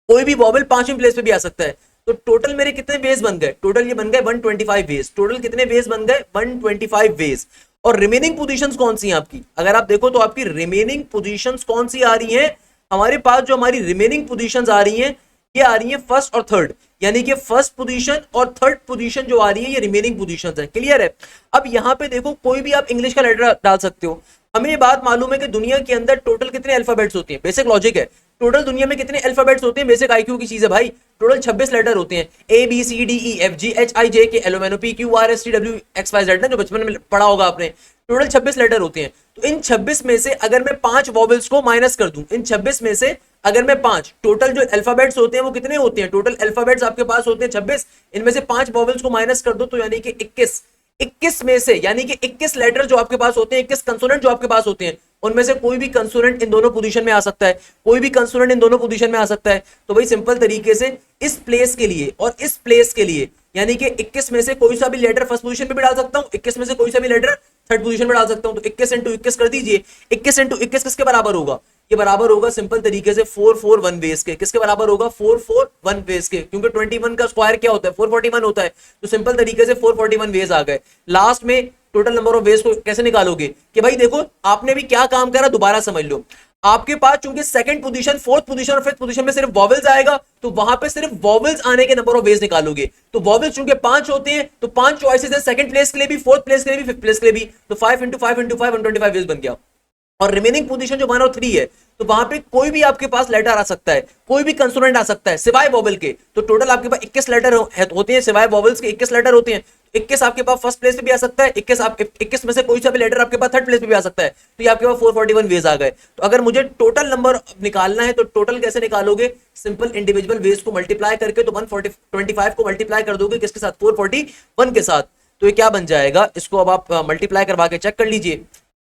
कोई भी वोवेल 5वीं प्लेस पे भी आ सकता है। तो टोटल मेरे कितने वेज बन गए, टोटल ये बन गए 125 वेज। टोटल कितने वेज बन गए, 125 वेज। और रिमेनिंग पोजीशंस कौन सी हैं आपकी, अगर आप देखो तो आपकी रिमेनिंग पोजीशंस कौन सी आ रही हैं, हमारे पास जो हमारी रिमेनिंग पोजीशंस आ रही हैं ये आ रही है फर्स्ट और थर्ड। यानी कि फर्स्ट पोजीशन और थर्ड पोजीशन जो आ रही है ये रिमेनिंग पोजीशंस है। क्लियर है। अब यहाँ पे देखो कोई भी आप इंग्लिश का लेटर डाल सकते हो। हमें ये बात मालूम है कि दुनिया के अंदर टोटल कितने अल्फाबेट्स होती हैं, बेसिक लॉजिक है। टोटल दुनिया में कितने अल्फाबेट्स होते हैं, बेसिक आईक्यू की चीज है भाई। टोटल 26 लेटर होते हैं, A B C D E F G H I J K L M N O P Q R S T W X Y Z, जो बचपन में पढ़ा होगा आपने। टोटल 26 लेटर होते हैं। तो इन 26 में से अगर मैं 5 वोवेल्स को माइनस कर दूं, इन 26 में से अगर मैं 5, टोटल जो अल्फाबेट्स होते हैं वो कितने होते हैं, टोटल अल्फाबेट्स आपके पास होते हैं 26, इनमें से 5 वोवेल्स को माइनस कर दो तो यानी कि 21 में से, यानी कि 21 लेटर जो आपके पास होते हैं, 21 कंसोनेंट जो आपके पास होते हैं, उनमें से कोई भी कंसोनेंट इन दोनों पोजीशन में आ सकता है, कोई भी कंसोनेंट इन दोनों पोजीशन में आ सकता है। तो भाई सिंपल तरीके से इस प्लेस के लिए और इस प्लेस के लिए, यानी कि 21 में से कोई सा भी लेटर फर्स्ट पोजीशन पे भी डाल सकता हूं, 21 में से कोई सा भी लेटर थर्ड पोजीशन में डाल सकता हूं। तो 21 इंटू 21 कर दीजिए, 21 इंटू 21 किसके बराबर होगा, ये बराबर होगा सिंपल तरीके से 441 वेज के। किसके बराबर होगा, 441 वेज के, क्योंकि 21 का स्क्वायर क्या होता है, 441 होता है। तो सिंपल तरीके से 441 वेज आ गए। लास्ट में टोटल नंबर ऑफ वेज को कैसे निकालोगे कि भाई देखो आपने भी क्या काम करा, दोबारा समझ लो। आपके पास चूंकि सेकंड पोजीशन, फोर्थ पोजीशन और फिफ्थ पोजीशन में सिर्फ वॉवेल्स आएगा, तो वहां पे सिर्फ वॉवेल्स आने के नंबर ऑफ वेज निकालोगे। तो वॉवेल्स चूंकि 5 होते हैं तो 5 चॉइसेस है, सेकंड प्लेस के लिए भी, फोर्थ प्लेस के लिए भी, फिफ्थ प्लेस के लिए भी। तो 5 इंटू 5 इंटू 5 125 वेज बन गया। और रिमेनिंग पोजीशन जो 1 और 3 है, तो वहां पे कोई भी आपके पास लेटर आ सकता है, कोई भी कंसोनेंट आ सकता है सिवाय वोवेल के। तो टोटल आपके पास 21 लेटर होते हैं, सिवाय वोवेल्स के 21 लेटर होते हैं। 21 आपके पास फर्स्ट प्लेस पे भी आ सकता है, 21 में से कोई सा भी लेटर आपके पास थर्ड प्लेस पे भी आ सकता है। तो ये आपके पास 441 वेज आ गए। तो अगर मुझे टोटल नंबर निकालना है तो टोटल कैसे निकालोगे? सिंपल इंडिविजुअल वेज को मल्टीप्लाई करके, तो 125 को मल्टीप्लाई कर दोगे किसके साथ? 441 के साथ। तो ये क्या बन जाएगा? इसको अब आप मल्टीप्लाई करवा के चेक कर लीजिए।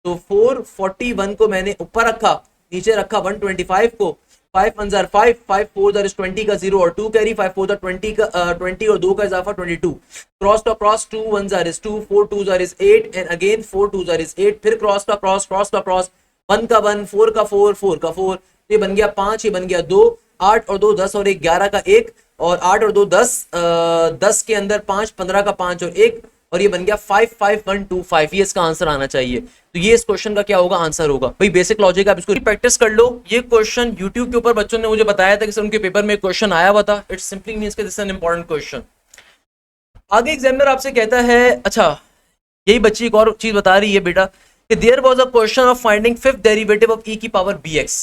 तो 441 को मैंने ऊपर रखा, नीचे रखा 125 को। 5 1 जार 5, 5 4 जार 20 का 0 और 2 कैरी, 5 4 जार 20 का 20 और 2 का इजाफा 22। क्रॉस का cross, 2 1 jar is 2, 4 2 jar is 8 and again 4 2 jar is 8। फिर क्रॉस का क्रॉस, क्रॉस का क्रॉस, 1 का 1, 4 का 4, 4 का 4। ये बन गया 5, ये बन गया 2, 8 और 2 10 और 1 11 का 1, और 8 और 2 10, 10 के अंदर 5, 15 का 5 और 1, और ये बन गया 55125। ये इसका आंसर आना चाहिए। तो ये इस क्वेश्चन का क्या होगा? आंसर होगा। भाई बेसिक लॉजिक, आप इसको प्रैक्टिस कर लो। ये क्वेश्चन YouTube के ऊपर बच्चों ने मुझे बताया था कि सर उनके पेपर में क्वेश्चन आया हुआ था। इट सिंपली मींस कि this is an important question. आगे एग्जामिनर आपसे कहता है, अच्छा यही बच्ची एक और चीज बता रही है बेटा कि there was a question of finding fifth derivative of e की पावर bx।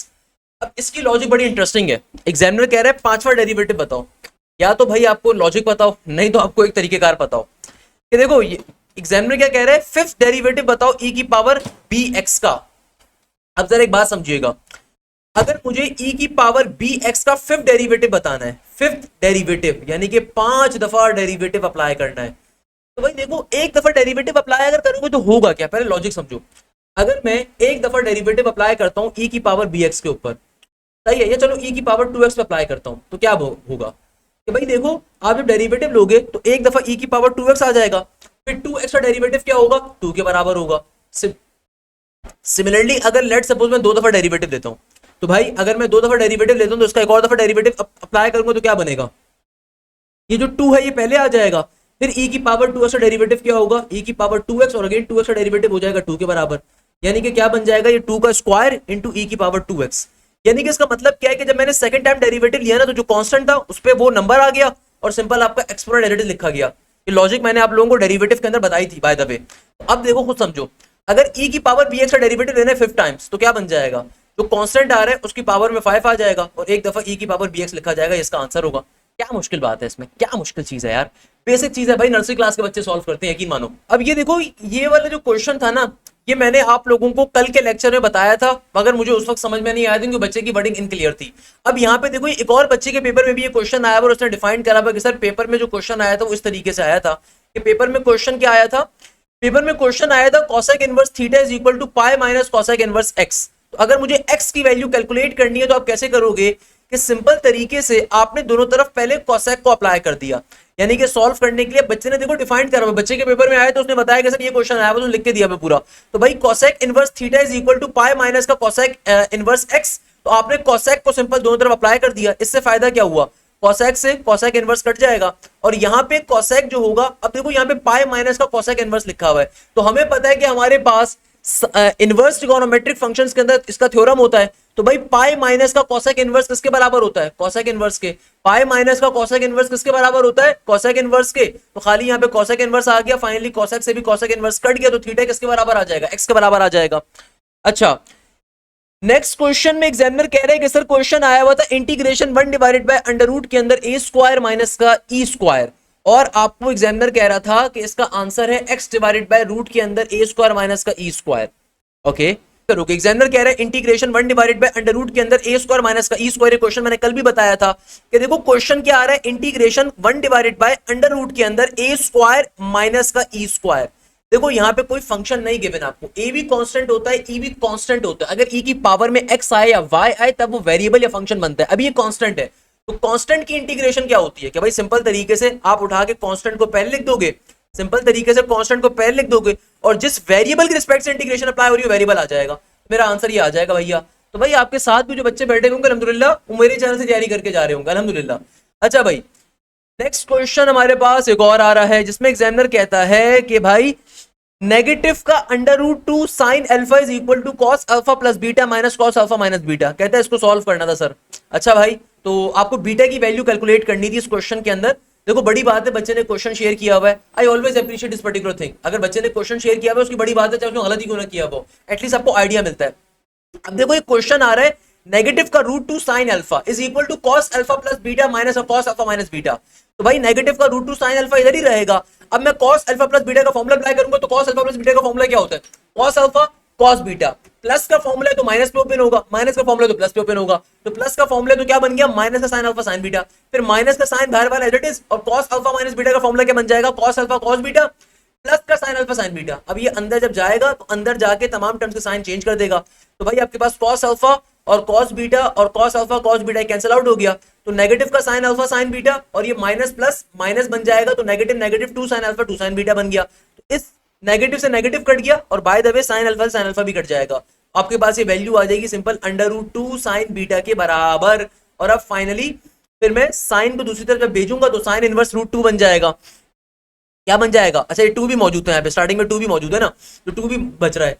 अब इसकी लॉजिक बड़ी इंटरेस्टिंग है। एग्जामिनर कह रहा है पांचवा डेरिवेटिव बताओ। या तो भाई आपको लॉजिक बताओ, नहीं तो आपको एक तरीकेकार बताओ। कि देखो एग्जामिनर क्या कह रहे हैं? फिफ्थ डेरिवेटिव बताओ e की पावर bx का। अब जरा एक बात समझिएगा, अगर मुझे e की पावर bx का फिफ्थ डेरिवेटिव बताना है, फिफ्थ डेरिवेटिव यानी कि 5 दफा डेरिवेटिव अप्लाई करना है, तो भाई देखो एक दफा डेरिवेटिव अप्लाई अगर करोगे तो होगा क्या? पहले लॉजिक समझो। अगर मैं एक दफा डेरिवेटिव अप्लाई करता हूं e की पावर bx के ऊपर, सही है, या चलो e की पावर 2x पे अप्लाई करता हूं, तो क्या होगा कि भाई देखो आप जब डेरिवेटिव लोगे तो एक दफा e की पावर 2x आ जाएगा, फिर 2x का डेरिवेटिव क्या होगा? 2 के बराबर होगा। सिमिलरली अगर लेट सपोज मैं 2 दफा डेरिवेटिव लेता हूं, तो भाई अगर मैं 2 दफा डेरिवेटिव लेता हूं तो इसका एक और दफा डेरिवेटिव अप्लाई करूंगा तो क्या बनेगा? ये जो 2 है ये पहले आ जाएगा, फिर e की पावर 2x का डेरिवेटिव क्या होगा? e की पावर 2x और अगेन 2x का डेरिवेटिव हो जाएगा 2 के बराबर। यानी कि क्या बन जाएगा? ये 2 का स्क्वायर इंटू e की पावर 2x। यानी कि इसका मतलब क्या है कि जब मैंने सेकंड टाइम डेरिवेटिव लिया ना, तो जो कांस्टेंट था उस पे वो नंबर आ गया और सिंपल आपका एक्सपोनेंट डेरिवेटिव लिखा गया। ये लॉजिक मैंने आप लोगों को डेरिवेटिव के अंदर बताई थी बाय द वे। अब देखो खुद समझो, अगर e की पावर bx का डेरिवेटिव लेना है 5 टाइम्स, तो क्या बन जाएगा? जो कांस्टेंट आ रहा है उसकी पावर में 5 आ जाएगा और एक दफा e की पावर bx लिखा जाएगा। इसका आंसर होगा। क्या मुश्किल बात है इसमें? क्या मुश्किल चीज है यार? बेसिक चीज है भाई, नर्सरी क्लास के बच्चे सॉल्व करते हैं, यकीन मानो। अब ये देखो, ये वाला जो क्वेश्चन था ना, ये मैंने आप लोगों को कल के लेक्चर में बताया था, मगर मुझे उस वक्त समझ में नहीं आया था क्योंकि बच्चे की वर्डिंग इनक्लियर थी। अब यहाँ पे देखो एक और बच्चे के पेपर में भी ये क्वेश्चन आया और उसने डिफाइन करा कि सर पेपर में जो क्वेश्चन आया था वो इस तरीके से आया था कि पेपर में क्वेश्चन क्या आया था? पेपर में क्वेश्चन आया था cosec inverse theta is equal to pi minus cosec inverse x. तो अगर मुझे एक्स की वैल्यू कैलकुलेट करनी है तो आप कैसे करोगे कि सिंपल तरीके से आपने दोनों तरफ पहले कोसेक को अप्लाई कर दिया। यानी कि सॉल्व करने के लिए बच्चे ने देखो डिफाइन करा हुआ, बच्चे के पेपर में आया तो उसने बताया कि सर ये क्वेश्चन आया, तो लिख के दिया पूरा। तो भाई cosec inverse theta is equal to pi minus का कोसेक इनवर्स एक्स। तो आपने कोसेक को सिंपल दोनों तरफ अप्लाई कर दिया। इससे फायदा क्या हुआ? कोसेक से कोसेक इनवर्स कट जाएगा और यहाँ पे कोसेक जो होगा, अब देखो यहाँ पे पाई माइनस का कोसेक इनवर्स लिखा हुआ है, तो हमें पता है कि हमारे पास इनवर्स ट्रिगोनोमेट्रिक फंक्शंस के अंदर इसका थ्योरम होता है। तो भाई पाई माइनस का कोसेक इनवर्स किसके बराबर होता है? कोसेक इनवर्स के। पाई माइनस का कोसेक इनवर्स किसके बराबर होता है? कोसेक इनवर्स के। तो खाली यहाँ पे कोसेक इनवर्स आ गया, फाइनली कोसेक से भी कोसेक इनवर्स कट गया, तो थीटा किसके बराबर आ जाएगा? एक्स के बराबर आ जाएगा। अच्छा, नेक्स्ट क्वेश्चन में एग्जामिनर कह रहे हैं कि सर क्वेश्चन आया हुआ था integration 1 divided by under root के अंदर ए स्क्वायर माइनस का ई स्क्वायर, और आपको एग्जामिनर कह रहा था कि इसका आंसर है x डिवाइडेड बाय रूट के अंदर ए स्क्वायर माइनस का ई स्क्वायर। ओके, करोगे। एग्जामिनर कह रहा है integration 1 divided by under root के अंदर ए स्क्वायर माइनस का ई स्क्वायर। क्वेश्चन मैंने कल भी बताया था कि देखो क्वेश्चन क्या आ रहा है, integration 1 divided by under root के अंदर ए स्क्वायर माइनस का ई स्क्वायर। देखो यहाँ पे कोई फंक्शन नहीं गिवन आपको, ए भी कांस्टेंट होता है, ई भी कांस्टेंट होता है। अगर ई की पावर में एक्स आए या वाई आए तब वो वेरिएबल या फंक्शन बनता है। अभी ये कांस्टेंट है, तो कांस्टेंट की इंटीग्रेशन क्या होती है कि भाई सिंपल तरीके से आप उठा के कांस्टेंट को पहले लिख दोगे, सिंपल तरीके से कांस्टेंट को पहले लिख दोगे और जिस वेरिएबल के रिस्पेक्ट से इंटीग्रेशन अप्लाई हो रही है वेरिएबल आ जाएगा। मेरा आंसर ये आ जाएगा भैया। तो भाई आपके साथ भी जो बच्चे बैठे होंगे अल्हम्दुलिल्लाह वो मेरे चैनल से तैयारी करके जा रहे होंगे अल्हम्दुलिल्लाह। अच्छा भाई, नेक्स्ट क्वेश्चन हमारे पास एक और आ रहा है जिसमें एग्जामिनर कहता है कि भाई नेगेटिव का under root 2 sine alpha is equal to cos alpha plus beta minus cos alpha minus beta. कहता है इसको सॉल्व करना था सर। अच्छा भाई, तो आपको बीटा की वैल्यू कैलकुलेट करनी थी इस क्वेश्चन के अंदर। देखो बड़ी बात है, बच्चे ने क्वेश्चन शेयर किया हुआ है। I always appreciate this particular thing. अगर बच्चे ने क्वेश्चन शेयर किया हुआ है उसकी बड़ी बात है, चाहे उसने गलती क्यों ना किया हो, एटलीस्ट आपको आइडिया मिलता है। अब देखो एक क्वेश्चन आ रहा है, नेगेटिव का root two sine alpha is equal to cos alpha plus beta minus cos alpha minus beta. तो भाई नेगेटिव का रूट टू साइन अल्फा इधर ही रहेगा। अब मैं कॉस अल्फा प्लस बीटा का फॉर्मुला अप्लाई करूंगा तो कॉस अल्फा प्लस बीटा का फॉर्मुला क्या होता है, cos alpha cos beta, plus का फॉर्मुला है तो माइनस पे ओपन होगा, माइनस का फॉर्मुला तो प्लस पे ओपन होगा, तो प्लस का फॉर्मुला तो क्या बन गया, माइनस का साइन अल्फा साइन बीटा, फिर माइनस का साइन बाहर वाला एज इट इज, और कॉस अल्फा माइनस बीटा का फॉर्मुला क्या बन जाएगा, cos alpha cos beta plus का साइन अल्फा साइन बीटा। अब ये अंदर जब जाएगा तो अंदर जाके तमाम टर्म्स के साइन चेंज कर देगा। तो भाई आपके पास कॉस अल्फा और कॉस बीटा और cos alpha cos beta cancel out हो गया, तो नेगेटिव का साइन अल्फा साइन बीटा और ये माइनस प्लस माइनस बन जाएगा, तो negative negative two sine alpha two sine beta बन गया। तो इस नेगेटिव से नेगेटिव कट गया और by the way sine alpha से साइन अल्फा भी कट जाएगा। आपके पास ये वैल्यू आ जाएगी simple under root two sine beta के बराबर। और अब फाइनली फिर मैं साइन को दूसरी तरफ जब भेजूंगा तो साइन इनवर्स रूट टू बन जाएगा। क्या बन जाएगा, अच्छा ये टू भी मौजूद है यहाँ पे, स्टार्टिंग में टू भी मौजूद है ना, तो टू भी बच रहा है।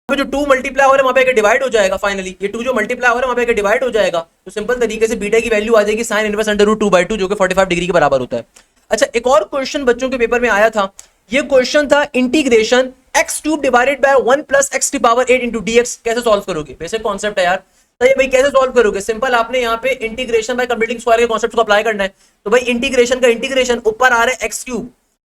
तो जो टू मल्टीप्लाई हो रहा है वहां पे डिवाइड हो जाएगा। फाइनली ये टू जो मल्टीप्लाई हो रहा है वहां पे डिवाइड हो जाएगा, तो सिंपल तरीके से बीटा की वैल्यू आ जाएगी sine inverse under root two by two, जो कि 45 डिग्री के बराबर होता है। अच्छा एक और क्वेश्चन बच्चों के पेपर में आया था, ये क्वेश्चन था integration x cube divided by 1 plus x की पावर 8 इंटू डीएक्स, कैसे सॉल्व करोगे, बेसिक कॉन्सेप्ट है यार। तो ये भाई कैसे सॉल्व करोगे, सिंपल आपने यहाँ पे इंटीग्रेशन बाय कंप्लीटिंग स्क्वायर के कॉन्सेप्ट को अप्लाई करना है। तो भाई इंटीग्रेशन का इंटीग्रेशन ऊपर आ रहा है एक्स क्यूब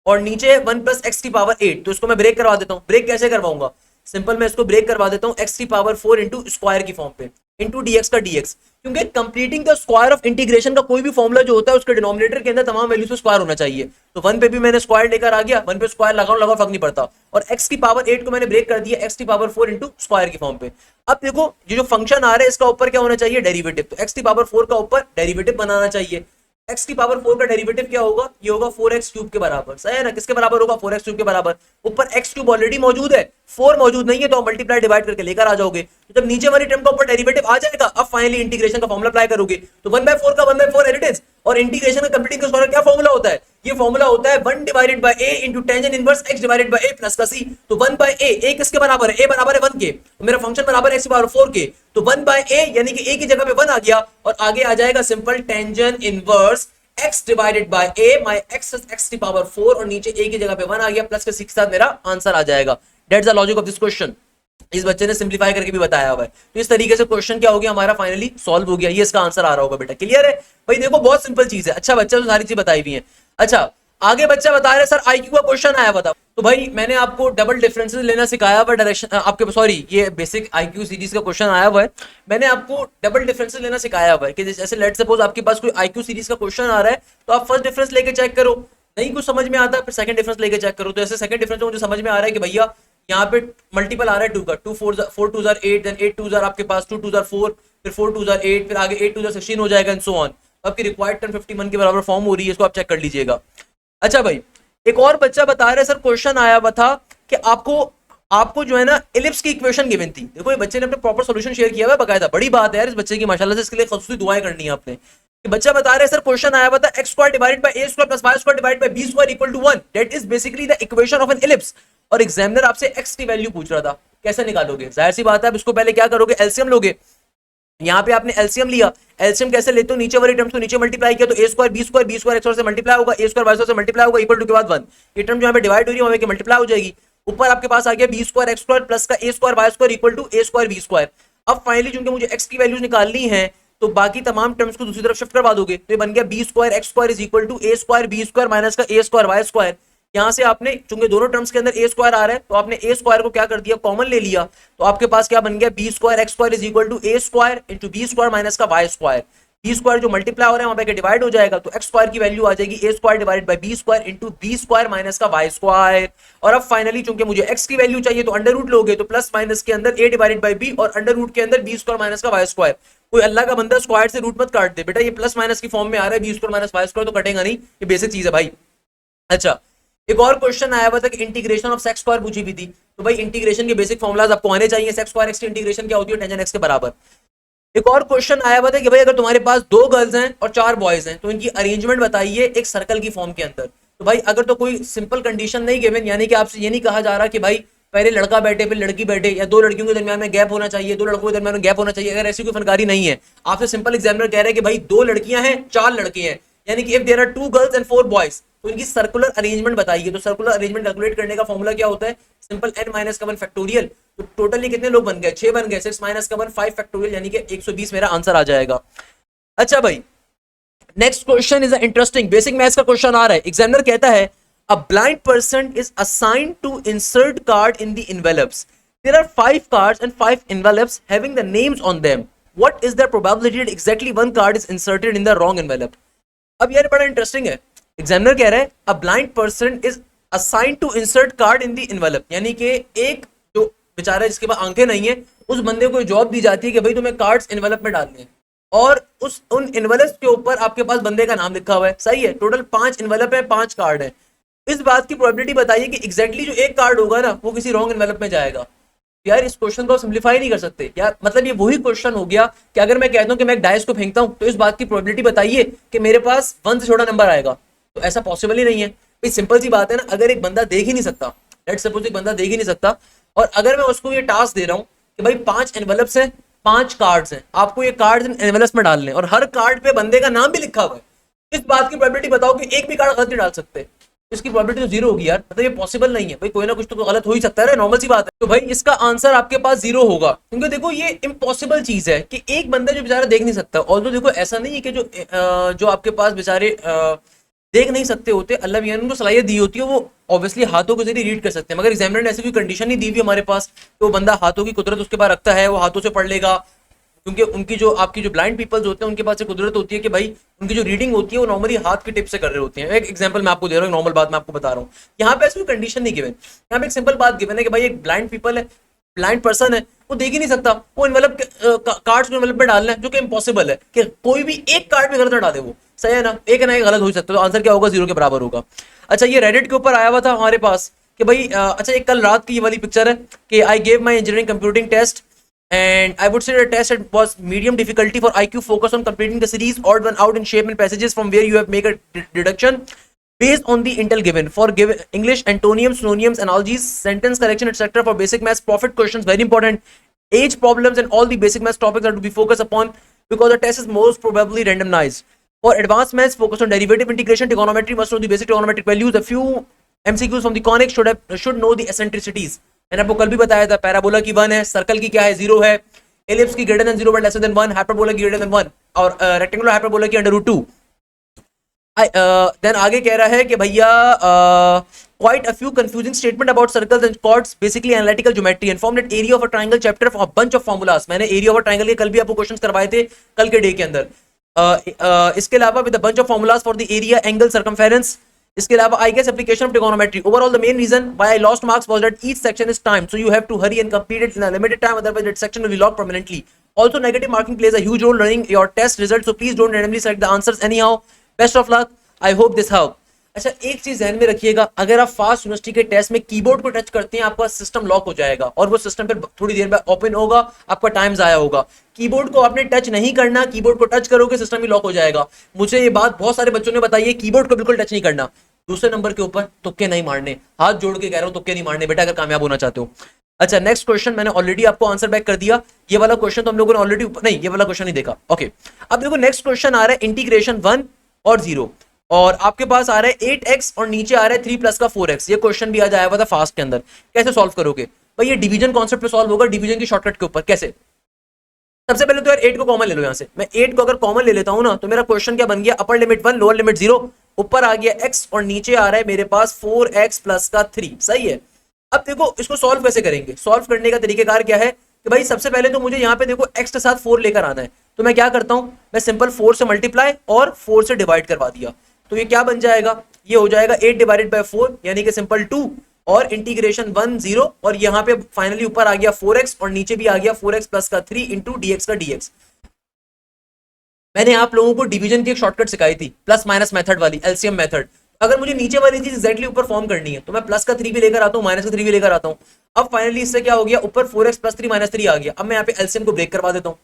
और नीचे 1 प्लस एक्स की पावर 8, तो इसको मैं ब्रेक करवा देता हूँ। ब्रेक कैसे करवाऊंगा, सिंपल मैं इसको ब्रेक करवा देता हूँ एक्स की पावर 4 इंटू स्क्वायर की फॉर्म पे इंटू डीएक्स का डीएक्स, क्योंकि completing the square of integration का कोई भी फॉर्मुला जो होता है उसके डिनोमिनेटर के अंदर तमाम वैल्यूज पे स्क्वायर होना चाहिए। तो 1 पे भी मैंने स्क्वायर लेकर आ गया, 1 पे स्क्वायर लगाओ फर्क नहीं पड़ता, और एक्स की पावर 8 को मैंने ब्रेक कर दिया एक्स की पावर 4 इंटू स्क्वायर की फॉर्म पे। अब देखो ये जो फंक्शन आ रहा है इसका ऊपर क्या होना चाहिए, डेरिवेटिव, तो एक्स की पावर 4 का ऊपर डेरिवेटिव बनाना चाहिए। x की पावर 4 का डेरिवेटिव क्या होगा, ये होगा 4x क्यूब के बराबर, सही है ना, किसके बराबर होगा, 4x क्यूब के बराबर। ऊपर x क्यूब ऑलरेडी मौजूद है, 4 मौजूद नहीं है, तो मल्टीप्लाई डिवाइड करके लेकर आ जाओगे। तो जब नीचे वाली टर्म का ऊपर डेरिवेटिव आ जाएगा, अब फाइनली इंटीग्रेशन का फॉर्मूला अप्लाई करोगे, तो 1/4 का 1/4 एज इट इज। और इंटीग्रेशन का कंप्लीटिंग का स्क्वायर क्या फॉर्मूला होता है, ये फॉर्मूला होता है 1 divided by a into tangent inverse x divided by a plus का c। तो 1/a किसके बराबर है, a बराबर है 1 के, तो मेरा फंक्शन बराबर है x की पावर 4 के, तो 1/a यानी कि a की जगह पे 1 आ गया, और आगे आ जाएगा simple tangent inverse x divided by a, my x is x की पावर 4, और नीचे a की जगह पे 1 आ गया, प्लस के 6 के साथ मेरा आंसर आ जाएगा। That's the logic of this question. इस बच्चे ने सिंपलीफाई करके भी बताया हुआ है। तो इस तरीके से क्वेश्चन क्या हो गया हमारा, फाइनली सॉल्व हो गया, ये इसका आंसर आ रहा होगा बेटा, क्लियर है भाई। देखो बहुत सिंपल चीज है, अच्छा बच्चा तो सारी चीज बताई हुई है। अच्छा आगे बच्चा बता रहे सर आईक्यू का क्वेश्चन आया बता, तो भाई मैंने आपको डबल डिफरेंसेस लेना सिखाया हुआ, डायरेक्शन आपके सॉरी ये बेसिक आईक्यू सीरीज का क्वेश्चन आया हुआ है, मैंने आपको डबल डिफरेंसेस लेना सिखाया हुआ है कि जैसे लेट सपोज आपके पास कोई आईक्यू सीरीज का क्वेश्चन आ रहा है, तो आप फर्स्ट डिफरेंस लेके चेक करो, नहीं कुछ समझ में आता फिर सेकंड डिफरेंस लेके चेक करो। तो ऐसे सेकंड डिफरेंस मुझे समझ में आ रहा है कि भैया यहाँ पे मल्टीपल आ रहा है 2 का, 2 4 2 8, देन 8 2 आपके पास 2 2 4, फिर 4 2 8, फिर आगे 8 2 16 हो जाएगा एंड सो ऑन। आपकी रिक्वायर्ड टर्म 51 के बराबर फॉर्म हो रही है, इसको आप चेक कर लीजिएगा। अच्छा भाई एक और बच्चा बता रहे सर क्वेश्चन आया हुआ था कि आपको जो है ना इलिप्स की इक्वेशन गिवन थी। देखो ये बच्चे ने अपने प्रॉपर सॉल्यूशन शेयर किया हुआ है बकायदा, बड़ी बात है यार इस बच्चे की माशाल्लाह से, इसके लिए खासूसी दुआएं करनी है आपने। कि बच्चा बता रहे सर क्वेश्चन आया हुआ था x square divided by a square plus y square divided by b square equal to 1, that is basically the equation of an ellipse. और एग्जामिनर आपसे x की वैल्यू पूछ रहा था, कैसे निकालोगे, जाहिर सी बात है अब इसको पहले क्या करोगे, एलसीएम लोगे। यहाँ पे आपने एलसीएम लिया, एलसीएम कैसे लेते हो, नीचे वाली टर्म्स को नीचे मल्टीप्लाई किया, तो a square b square x से मल्टीप्लाई होगा, a स्क्वायर y स्क्वायर से मल्टीप्लाई होगा इक्वल टू के बाद 1, ये टर्म जो यहाँ पे डिवाइड हो रही है वहां पे मल्टीप्लाई हो जाएगी। ऊपर आपके पास आ गया b square x square plus का a square y square equal to a square b square. अब फाइनली चूंकि मुझे x की वैल्यूज निकालनी है तो बाकी तमाम टर्म्स को दूसरी तरफ शिफ्ट करवा दोगे, तो ये बन गया b square x square is equal to a square b square minus का a स्क्वायर y स्क्वायर। यहाँ से आपने चूंकि दोनों टर्म्स के अंदर a स्क्वायर आ रहा है तो आपने a स्क्वायर को क्या कर दिया, कॉमन ले लिया, तो आपके पास क्या बन गया b square x square is equal to a square into b square minus का y स्क्वायर। b स्क्वायर जो मल्टीप्लाई हो रहा है वहां पे डिवाइड हो जाएगा, तो x स्क्वायर की वैल्यू आ जाएगी a square divided by b square into b square minus का y स्क्वायर। और अब फाइनली चूंकि मुझे x की वैल्यू चाहिए तो अंडर रूट लोगे, तो प्लस माइनस के अंदर a डिवाइडेड बाय b और अंडर रूट के अंदर b स्क्वायर माइनस का y स्क्वायर। कोई अल्लाह का बंदा स्क्वायर से रूट मत काट दे बेटा, ये प्लस माइनस की फॉर्म में आ रहा है, b square minus y square तो कटेगा नहीं, ये बेसिक चीज है भाई। अच्छा एक और क्वेश्चन आया हुआ था कि इंटीग्रेशन ऑफ सेक्स स्क्वायर पूछी हुई थी, तो भाई इंटीग्रेशन के बेसिक फॉर्मुलाज आपको आने चाहिए। सेक्स स्क्वायर एक्स की इंटीग्रेशन क्या होती है, टेंजेंट एक्स के बराबर। एक और क्वेश्चन आया हुआ था कि भाई अगर तुम्हारे पास 2 गर्ल्स हैं और 4 बॉयज हैं तो इनकी अरेंजमेंट बताइए एक सर्कल की फॉर्म के अंदर। तो भाई अगर तो कोई सिंपल कंडीशन नहीं गिवन, यानी कि आपसे ये नहीं कहा जा रहा कि भाई पहले लड़का बैठे फिर लड़की बैठे, या 2 लड़कियों के दरमियान में गैप होना चाहिए, 2 लड़कों के दरमियान में गैप होना चाहिए, अगर ऐसी कोई फनकारी नहीं है, आपसे सिंपल एग्जामिनर कह रहे हैं कि भाई 2 लड़कियां हैं 4 लड़के हैं, यानी कि if there are 2 girls and 4 boys, तो इनकी सर्कुलर अरेंजमेंट बताइए। तो सर्कुलर अरेंजमेंट कैलकुलेट करने का फॉर्मूला क्या होता है, सिंपल n माइनस का 1 फैक्टोरियल। तो टोटल ये कितने लोग बन गए, 6 बन गए, 6 माइनस का 1 5 फैक्टोरियल, यानी कि 120 मेरा आंसर आ जाएगा। अच्छा भाई, next question is interesting, basic maths का क्वेश्चन आ रहा है। एग्जामिनर कहता है a blind person is assigned to insert card in the envelopes. There are 5 cards and 5 envelopes having the names on them. What is the probability that exactly one card is inserted in the wrong envelope? अब यार बड़ा interesting है। Examiner कह रहा है a blind person is assigned to insert card in the envelope, यानी कि एक जो बेचारा जिसके पास आंखें नहीं है उस बंदे को जॉब दी जाती है कि भाई तुम्हें कार्ड्स एनवेलप में डालने हैं, और उन एनवेलप के ऊपर आपके पास बंदे का नाम लिखा हुआ है। सही है, टोटल 5 एनवेलप है, 5 कार्ड है। इस बात की प्रोबेबिलिटी बताइए कि एग्जैक्टली जो एक कार्ड होगा ना वो किसी रॉन्ग एनवेलप में जाएगा। यार इस क्वेश्चन को सिंप्लीफाई नहीं कर सकते यार, मतलब ये वही क्वेश्चन हो गया कि अगर मैं कहता हूं कि मैं एक डाइस को फेंकता हूं तो इस बात की प्रोबेबिलिटी बताइए कि मेरे पास 1 से छोटा नंबर आएगा, तो ऐसा पॉसिबल ही नहीं है भाई। सिंपल सी बात है ना, अगर एक बंदा देख ही नहीं सकता, लेट्स सपोज एक बंदा देख ही नहीं सकता, और अगर मैं उसको ये टास्क दे रहा हूं कि भाई 5 एनवेलप्स हैं, 5 कार्ड्स हैं, आपको ये कार्ड्स एनवेलप्स में डालने और हर कार्ड पे बंदे का नाम भी लिखा हुआ है, इस बात की प्रोबेबिलिटी बताओ कि एक भी कार्ड गलत नहीं डाल सकते। इसकी प्रोबेबिलिटी तो 0 होगी यार, मतलब ये पॉसिबल नहीं है भाई, कोई ना कुछ तो गलत हो ही सकता है, नॉर्मल सी बात है। तो भाई इसका आंसर आपके पास 0 होगा, क्योंकि देखो ये इम्पॉसिबल चीज है कि एक बंदा जो बेचारा देख नहीं सकता, और तो देखो ऐसा नहीं है कि जो आपके पास बेचारे देख नहीं सकते होते, अल्लाह मियां ने उनको सलाहियत दी होती है, वो ऑब्वियसली हाथों के जरिए रीड कर सकते हैं, मगर एग्जामिनर ने ऐसी कोई कंडीशन नहीं दी हुई हमारे पास कि वो बंदा हाथों की कुदरत उसके पास रखता है, वो हाथों से पढ़ लेगा, क्योंकि उनकी जो आपकी जो ब्लाइंड पीपल्स होते हैं उनके पास एक कुदरत होती है कि भाई उनकी जो रीडिंग होती है वो नॉर्मली हाथ की टिप से कर रहे होते हैं। एक एग्जांपल मैं आपको दे रहा हूँ, नॉर्मल बात मैं आपको बता रहा हूँ, यहाँ पे ऐसी कोई कंडीशन नहीं गिवन, यहाँ पे एक सिंपल बात गिवन है कि भाई एक ब्लाइंड पीपल है, ब्लाइंड पर्सन है, वो देख ही नहीं सकता, वो इन्वेलप कार्ड्स को इन्वेलप में डालना है, जो कि इम्पॉसिबल है कि कोई भी एक कार्ड में गलत ना डाले वो। सही है ना, एक ना एक गलत हो सकता है, तो आंसर क्या होगा, 0 के बराबर होगा। अच्छा, ये रेडिट के ऊपर आया हुआ था हमारे पास कि भाई अच्छा एक कल रात की ये वाली पिक्चर है कि I gave my engineering computing test and I would say the test was medium difficulty for IQ focus on completing the series odd one out in shape and passages from where you have make a deduction based on the intel given for given English antonyms, synonyms, analogies, sentence correction, etc. For basic maths profit questions, very important, age problems and all the basic maths topics are to be focused upon because the test is most probably randomized. For advanced maths focus on derivative integration, trigonometry, must know the basic trigonometric values. A few MCQs from the conics should know the eccentricities. मैंने आपको कल भी बताया था, parabola की 1 है, circle की क्या है 0 है, एलिप्स की greater than 0 but lesser than 1, hyperbola की ग्रेटर देन 1 और रेक्टेंगुलर हाइपरबोला की √2। देन आगे कह रहा है कि भैया quite a few confusing statement about circles and chords, basically analytical geometry, and formed that area of a triangle chapter of a bunch of formulas। मैंने area of a triangle के कल भी आपको क्वेश्चंस करवाए थे कल के डे के अंदर। इसके अलावा with a bunch of formulas for the area, angle, circumference। इसके अलावा I guess application of trigonometry। Overall the main reason why I lost marks was that each section is timed, so you have to hurry and complete it in a limited time, otherwise that section will be locked permanently। Also negative marking plays a huge role learning your test results, so please don't randomly select the answers anyhow। Best of luck, I hope this help। अच्छा एक चीज ध्यान में रखिएगा, अगर आप fast university के test में कीबोर्ड को टच करते हैं आपका सिस्टम लॉक हो जाएगा और वो सिस्टम फिर थोड़ी देर में ओपन होगा, आपका टाइम जाया होगा। कीबोर्ड को आपने टच नहीं करना, कीबोर्ड को टच करोगे सिस्टम ही लॉक हो जाएगा। मुझे ये बात बहुत सारे बच्चों ने बताई है, कीबोर्ड को बिल्कुल टच नहीं करना। दूसरे नंबर के ऊपर तुक्के नहीं मारने, हाथ जोड़ के कह रहा हूं तुक्के नहीं मारने बेटा अगर कामयाब होना चाहते हो। अच्छा नेक्स्ट क्वेश्चन मैंने ऑलरेडी आपको आंसर बैक कर दिया, ये वाला क्वेश्चन तो हम लोगों ने ऑलरेडी नहीं, ये वाला क्वेश्चन नहीं देखा। ओके अब देखो नेक्स्ट क्वेश्चन आ रहा है इंटीग्रेशन 1 और 0 और आपके पास आ रहा है 8x और नीचे आ रहा है 3 प्लस का 4x। ये क्वेश्चन भी आज आया हुआ था फास्ट के अंदर, कैसे सॉल्व करोगे भाई? ये डिवीजन कॉन्सेप्ट पे सॉल्व होगा, डिवीजन की शॉर्टकट के ऊपर। कैसे? सबसे पहले तो यार 8 को कॉमन ले लो, यहां से मैं 8 को अगर कॉमन ले लेता हूं ना तो मेरा क्वेश्चन क्या बन गया, अपर लिमिट 1 लोअर लिमिट 0, ऊपर आ गया x और नीचे आ रहा है मेरे पास 4x प्लस का 3। सही है। अब देखो इसको सॉल्व कैसे करेंगे, सॉल्व करने का तरीकेकार क्या है कि भाई सबसे पहले तो मुझे यहाँ पे देखो x के साथ 4 लेकर आना है, तो मैं क्या करता हूं, मैं सिंपल 4 से मल्टीप्लाई और 4 से डिवाइड करवा दिया, तो ये क्या बन जाएगा, ये हो जाएगा 8 डिवाइडेड बाय 4 यानी कि सिंपल 2 और इंटीग्रेशन 1 0 और यहाँ पे फाइनली ऊपर आ गया 4x और नीचे भी आ गया 4x प्लस का 3 इंटू dx का dx। मैंने आप लोगों को डिवीजन की एक शॉर्टकट सिखाई थी, प्लस माइनस मेथड वाली, एलसीएम मेथड। अगर मुझे नीचे वाली चीज एक्जैक्टली ऊपर फॉर्म करनी है तो मैं प्लस का 3 भी लेकर आता हूँ, माइनस का 3 भी लेकर आता हूँ। अब फाइनली इससे क्या हो गया, ऊपर 4x प्लस 3 माइनस 3 आ गया। अब मैं यहाँ पे एलसीएम को ब्रेक करवा देता हूँ।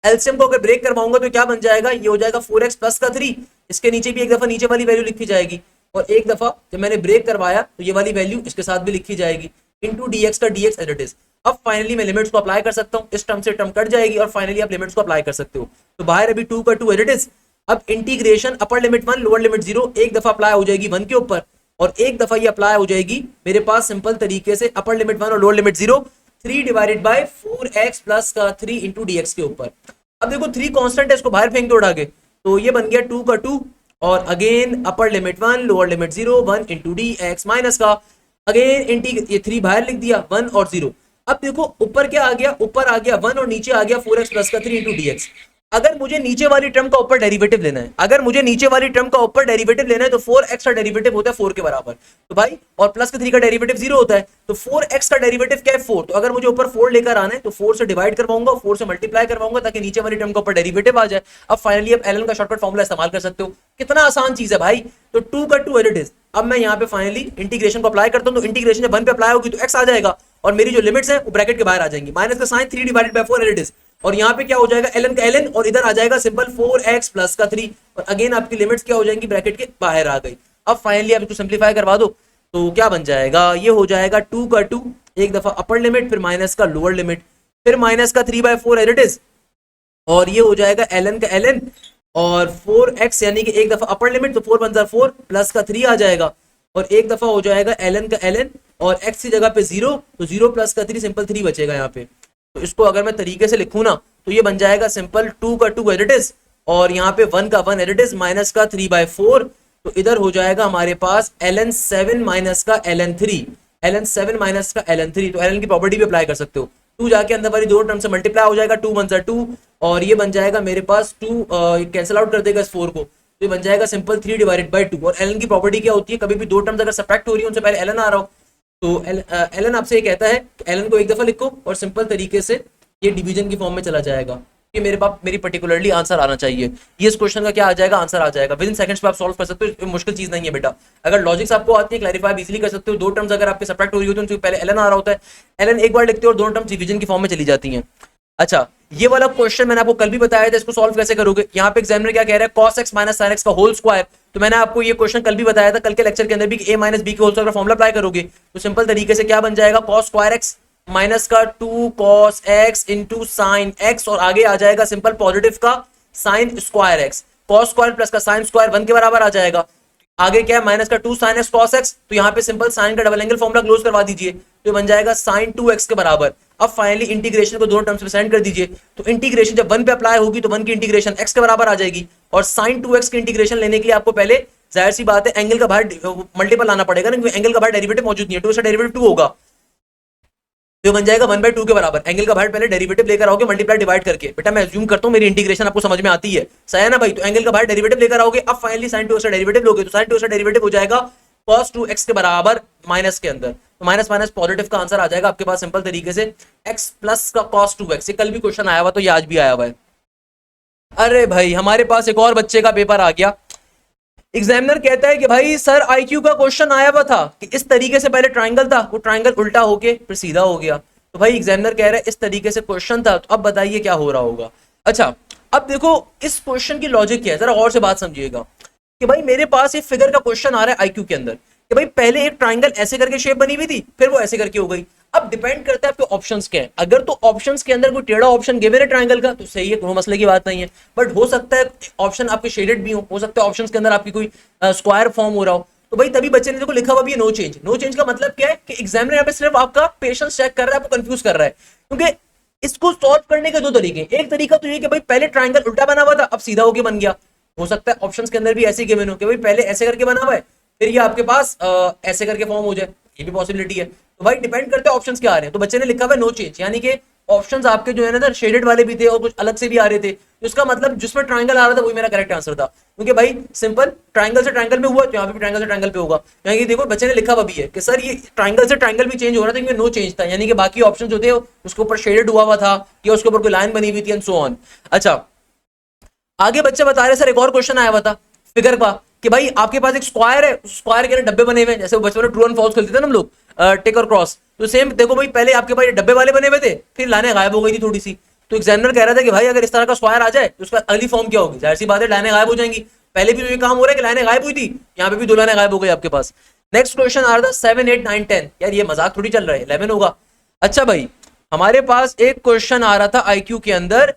एलसीएम को अगर ब्रेक करवाऊंगा तो क्या बन जाएगा, ये हो जाएगा 4x प्लस का 3, इसके नीचे भी एक दफा नीचे वाली वैल्यू लिखी जाएगी और एक दफा जब मैंने ब्रेक करवाया तो ये वाली वैल्यू इसके साथ भी लिखी जाएगी इंटू dx का dx एज इट इज। अब फाइनली मैं लिमिट्स को अप्लाई कर सकता हूँ, इस टर्म से टर्म कट जाएगी और फाइनली आप लिमिट्स को अप्लाई कर सकते हो। तो बाहर अभी 2 का 2 एज इट इज। अब integration upper limit 1 lower limit 0 एक दफा अप्लाई हो जाएगी 1 के ऊपर, और एक दफा ये अप्लाई हो जाएगी मेरे पास सिंपल तरीके से अपर लिमिट 1 और lower limit 0 3 divided bye 4x plus का 3 इंटू dx के ऊपर। अब देखो 3 कांस्टेंट है, इसको बाहर फेंक दो उड़ा के, तो ये बन गया 2 का 2, और again upper limit 1 lower limit 0 1 into dx minus का अगेन इंटीग्रेट, ये 3 बाहर लिख दिया 1 और 0। अब देखो ऊपर क्या आ गया, ऊपर आ गया 1 और नीचे आ गया 4x प्लस का 3 इंटू dx। अगर मुझे नीचे वाली टर्म का ऊपर डेरिवेटिव लेना है, अगर मुझे नीचे वाली टर्म का ऊपर डेरिवेटिव लेना है तो 4x का डेरिवेटिव होता है 4 के बराबर, तो भाई और प्लस का 3 का डेरिवेटिव 0 होता है, तो 4x का डेरिवेटिव क्या है 4। तो अगर मुझे ऊपर 4 लेकर आना है तो 4 से डिवाइड करवाऊंगा, 4 से मल्टीप्लाई करवाऊंगा ताकि नीचे वाली टर्म का ऊपर डेरिवेटिव आ जाए। अब फाइनली अब एलन का शॉर्टकट फॉर्मूला इस्तेमाल कर सकते हो, कितना आसान चीज है भाई। तो 2 का 2 इट इज। अब मैं यहाँ पे फाइनली इंटीग्रेशन को अप्लाई करता हूँ, तो इंटीग्रेशन जब 1 पे अप्लाई होगी तो x आ जाएगा, और मेरी जो लिमिट्स है वो ब्रैकेट के बाहर आ जाएंगी, माइनस का sine 3 divided by 4 it is, और यहाँ पे क्या हो जाएगा ln का ln, और इधर आ जाएगा सिंपल 4x प्लस का 3, और अगेन आपकी लिमिट्स क्या हो जाएंगी ब्रैकेट के बाहर आ गई। अब फाइनली आप इसको सिंप्लीफाई करवा दो तो क्या बन जाएगा, ये हो जाएगा 2 का 2 एक दफा अपर लिमिट, फिर माइनस का लोअर लिमिट, फिर माइनस का 3/4 एज इट इज, और ये हो जाएगा ln का ln और 4x यानी कि एक दफा अपर लिमिट तो 4 वन 4 प्लस का 3 आ जाएगा, और एक दफा हो जाएगा ln का ln और x की जगह पे 0, तो 0 प्लस का 3 सिंपल 3 बचेगा यहाँ पे। तो इसको अगर मैं तरीके से लिखूं ना तो ये बन जाएगा सिंपल 2 का 2 एज इट इज, और यहाँ पे 1 का 1 एज इट इज, माइनस का 3/4, तो इधर हो जाएगा हमारे पास ln 7 माइनस का ln 3, ln 7 माइनस का ln 3, तो ln की प्रॉपर्टी भी अप्लाई कर सकते हो। 2 जाके अंदर वाली दो टर्म से मल्टीप्लाई हो जाएगा, 2 वन 2, और ये बन जाएगा मेरे पास 2 कैंसिल आउट कर देगा इस 4 को, तो ये बन जाएगा सिंपल 3 डिवाइडेड बाय 2। और ln की प्रॉपर्टी क्या होती है, कभी भी दो टर्म्स अगर सब्ट्रैक्ट हो रही है उनसे पहले ln आ रहा हो, तो ln आपसे ये कहता है ln को एक दफा लिखो और सिंपल तरीके से ये डिवीजन की फॉर्म में चला जाएगा। ये मेरे पास मेरी पर्टिकुलरली आंसर आना चाहिए, ये इस क्वेश्चन का क्या आ जाएगा, आंसर आ जाएगा। विद इन सेकंड्स पे आप सॉल्व कर सकते हो, मुश्किल चीज नहीं है बेटा। अगर लॉजिक्स आपको आती है क्लैरिफाई इजीली कर सकते हो। दो टर्म्स अगर आपके सब्ट्रैक्ट हो रही होती है उनसे पहले ln आ रहा होता है, ln एक बार लिखते हो और दोनों टर्म्स डिवीजन की फॉर्म में चली जाती हैं। अच्छा, ये वाला क्वेश्चन मैंने आपको कल भी बताया था, इसको सॉल्व कैसे करोगे। यहाँ पे एग्जामिनर क्या कह रहा है, cos x minus sin x का होल स्क्वायर, तो मैंने आपको ये क्वेश्चन कल भी बताया था, कल के लेक्चर के अंदर भी, a माइनस बी के होल स्क्वायर का फॉर्मुला अप्लाई करोगे तो सिंपल तरीके से क्या बन जाएगा, cos स्क्वायर x माइनस का 2 cos x into sine x, और आगे आ जाएगा सिंपल पॉजिटिव का sine square x, cos square plus का साइन स्क्वायर 1 के बराबर आ जाएगा। आगे क्या है, माइनस का 2 sin x cos x, तो यहाँ पे सिंपल साइन का डबल एंगल फॉर्मुला क्लोज करवा दीजिए, तो बन जाएगा sin 2x के बराबर। अब फाइनली इंटीग्रेशन को दोनों टर्म्स में सेंड कर दीजिए, तो इंटीग्रेशन जब 1 पे अप्लाई होगी तो 1 की इंटीग्रेशन x के बराबर आ जाएगी, और sin 2x की इंटीग्रेशन लेने के लिए आपको पहले जाहिर सी बात है एंगल का बाहर मल्टीपल लाना पड़ेगा ना, क्योंकि एंगल का बाहर डेरिवेटिव मौजूद नहीं है, 2 से डेरिवेटिव 2 होगा, तो बन जाएगा 1/2 के बराबर। एंगल का बाहर पहले डेरिवेटिव लेकर आओगे मल्टीप्लाई डिवाइड करके। बेटा मैं अज्यूम करता हूं मेरी इंटीग्रेशन आपको समझ में आती है, सही है ना भाई। तो एंगल का बाहर डेरिवेटिव लेकर आओगे, अब फाइनली sin 2x का डेरिवेटिव लोगे, तो sin 2x का डेरिवेटिव हो जाएगा cos 2x के बराबर माइनस के अंदर, तो माइनस माइनस पॉजिटिव का आंसर आ जाएगा आपके पास सिंपल तरीके से x प्लस का cos 2x। ये कल भी क्वेश्चन आया हुआ, तो ये आज भी आया हुआ है। अरे भाई हमारे पास एक और बच्चे का पेपर आ गया, एग्जामिनर कहता है कि भाई सर आईक्यू का क्वेश्चन आया हुआ था कि इस तरीके से पहले ट्राइंगल था, वो ट्राइंगल उल्टा होके फिर सीधा हो गया, तो भाई एग्जामिनर कह रहा है इस तरीके से क्वेश्चन था, तो अब बताइए क्या हो रहा होगा। अच्छा, अब देखो इस क्वेश्चन की लॉजिक क्या है, जरा और से बात समझिएगा कि भाई मेरे पास ये फिगर का क्वेश्चन आ रहा है आईक्यू के अंदर कि भाई पहले एक ट्राइंगल ऐसे करके शेप बनी हुई थी, फिर वो ऐसे करके हो गई। अब डिपेंड करता है आपके ऑप्शंस क्या है, अगर तो ऑप्शंस के अंदर कोई टेढ़ा ऑप्शन गिवन है ट्राइंगल का तो सही है, कोई मसले की बात नहीं है, बट हो सकता है ऑप्शन आपके शेडेड भी हो सकता है ऑप्शंस के अंदर आपकी कोई स्क्वायर फॉर्म हो रहा हो, तो भाई तभी बच्चे ने देखो लिखा हुआ भी है नो चेंज। नो चेंज का मतलब क्या है कि एग्जामिनर यहाँ पे सिर्फ आपका पेशेंस चेक कर रहा है, आपको कंफ्यूज कर रहा है, क्योंकि इसको सॉल्व करने के दो तरीके, एक तरीका तो ये कि भाई पहले ट्राइंगल उल्टा बना हुआ था अब सीधा होके बन गया, हो सकता है ऑप्शंस के अंदर भी ऐसे गिवन हो कि भाई पहले ऐसे करके बना हुआ है फिर ये आपके पास ऐसे करके फॉर्म हो जाए, ये भी पॉसिबिलिटी है। तो भाई डिपेंड करते हैं ऑप्शंस क्या आ रहे हैं, तो बच्चे ने लिखा हुआ है नो चेंज, यानी कि ऑप्शंस आपके जो है ना शेडेड वाले भी थे और कुछ अलग से भी आ रहे थे, तो इसका मतलब जिसमें ट्राइंगल आ रहा था वही मेरा करेक्ट आंसर था, क्योंकि भाई सिंपल ट्राइंगल से ट्राइंगल पे हुआ तो यहाँ पे भी ट्राइंगल से ट्राइंगल पे होगा। यहाँ की देखो बच्चे ने लिखा हुआ भी है कि सर ये ट्राइंगल से ट्राइंगल भी चेंज हो रहा था क्योंकि नो चेंज था, यानी कि बाकी ऑप्शन जो थे उसके ऊपर शेडेड हुआ था या उसके ऊपर कोई लाइन बनी हुई थी एंड सो ऑन। अच्छा, आगे बच्चे बता रहे सर एक और क्वेश्चन आया हुआ था फिगर का कि भाई आपके पास एक स्क्वायर है, स्क्वायर के डब्बे बने हुए हैं, जैसे बचपन में ट्रू एंड फॉल्स खेलते थे ना हम लोग, टिक और क्रॉस, तो सेम देखो भाई पहले आपके पास डब्बे वाले बने हुए थे फिर लाइनें गायब हो गई थी थोड़ी सी, तो एग्जामिनर कह रहा था कि भाई अगर इस तरह का स्क्वायर आ जाए तो उसका अगली फॉर्म क्या होगी, जाहिर सी बात है लाइनें गायब हो जाएंगी। पहले भी ये काम हो रहा है कि लाइनें गायब हुई थी, यहाँ पे भी दो लाइनें गायब हो गई आपके पास। नेक्स्ट क्वेश्चन आ रहा था 7, 8, 9, 10, यार ये मजाक थोड़ी चल रहा है, 11 होगा। अच्छा भाई हमारे पास एक क्वेश्चन आ रहा था आईक्यू के अंदर,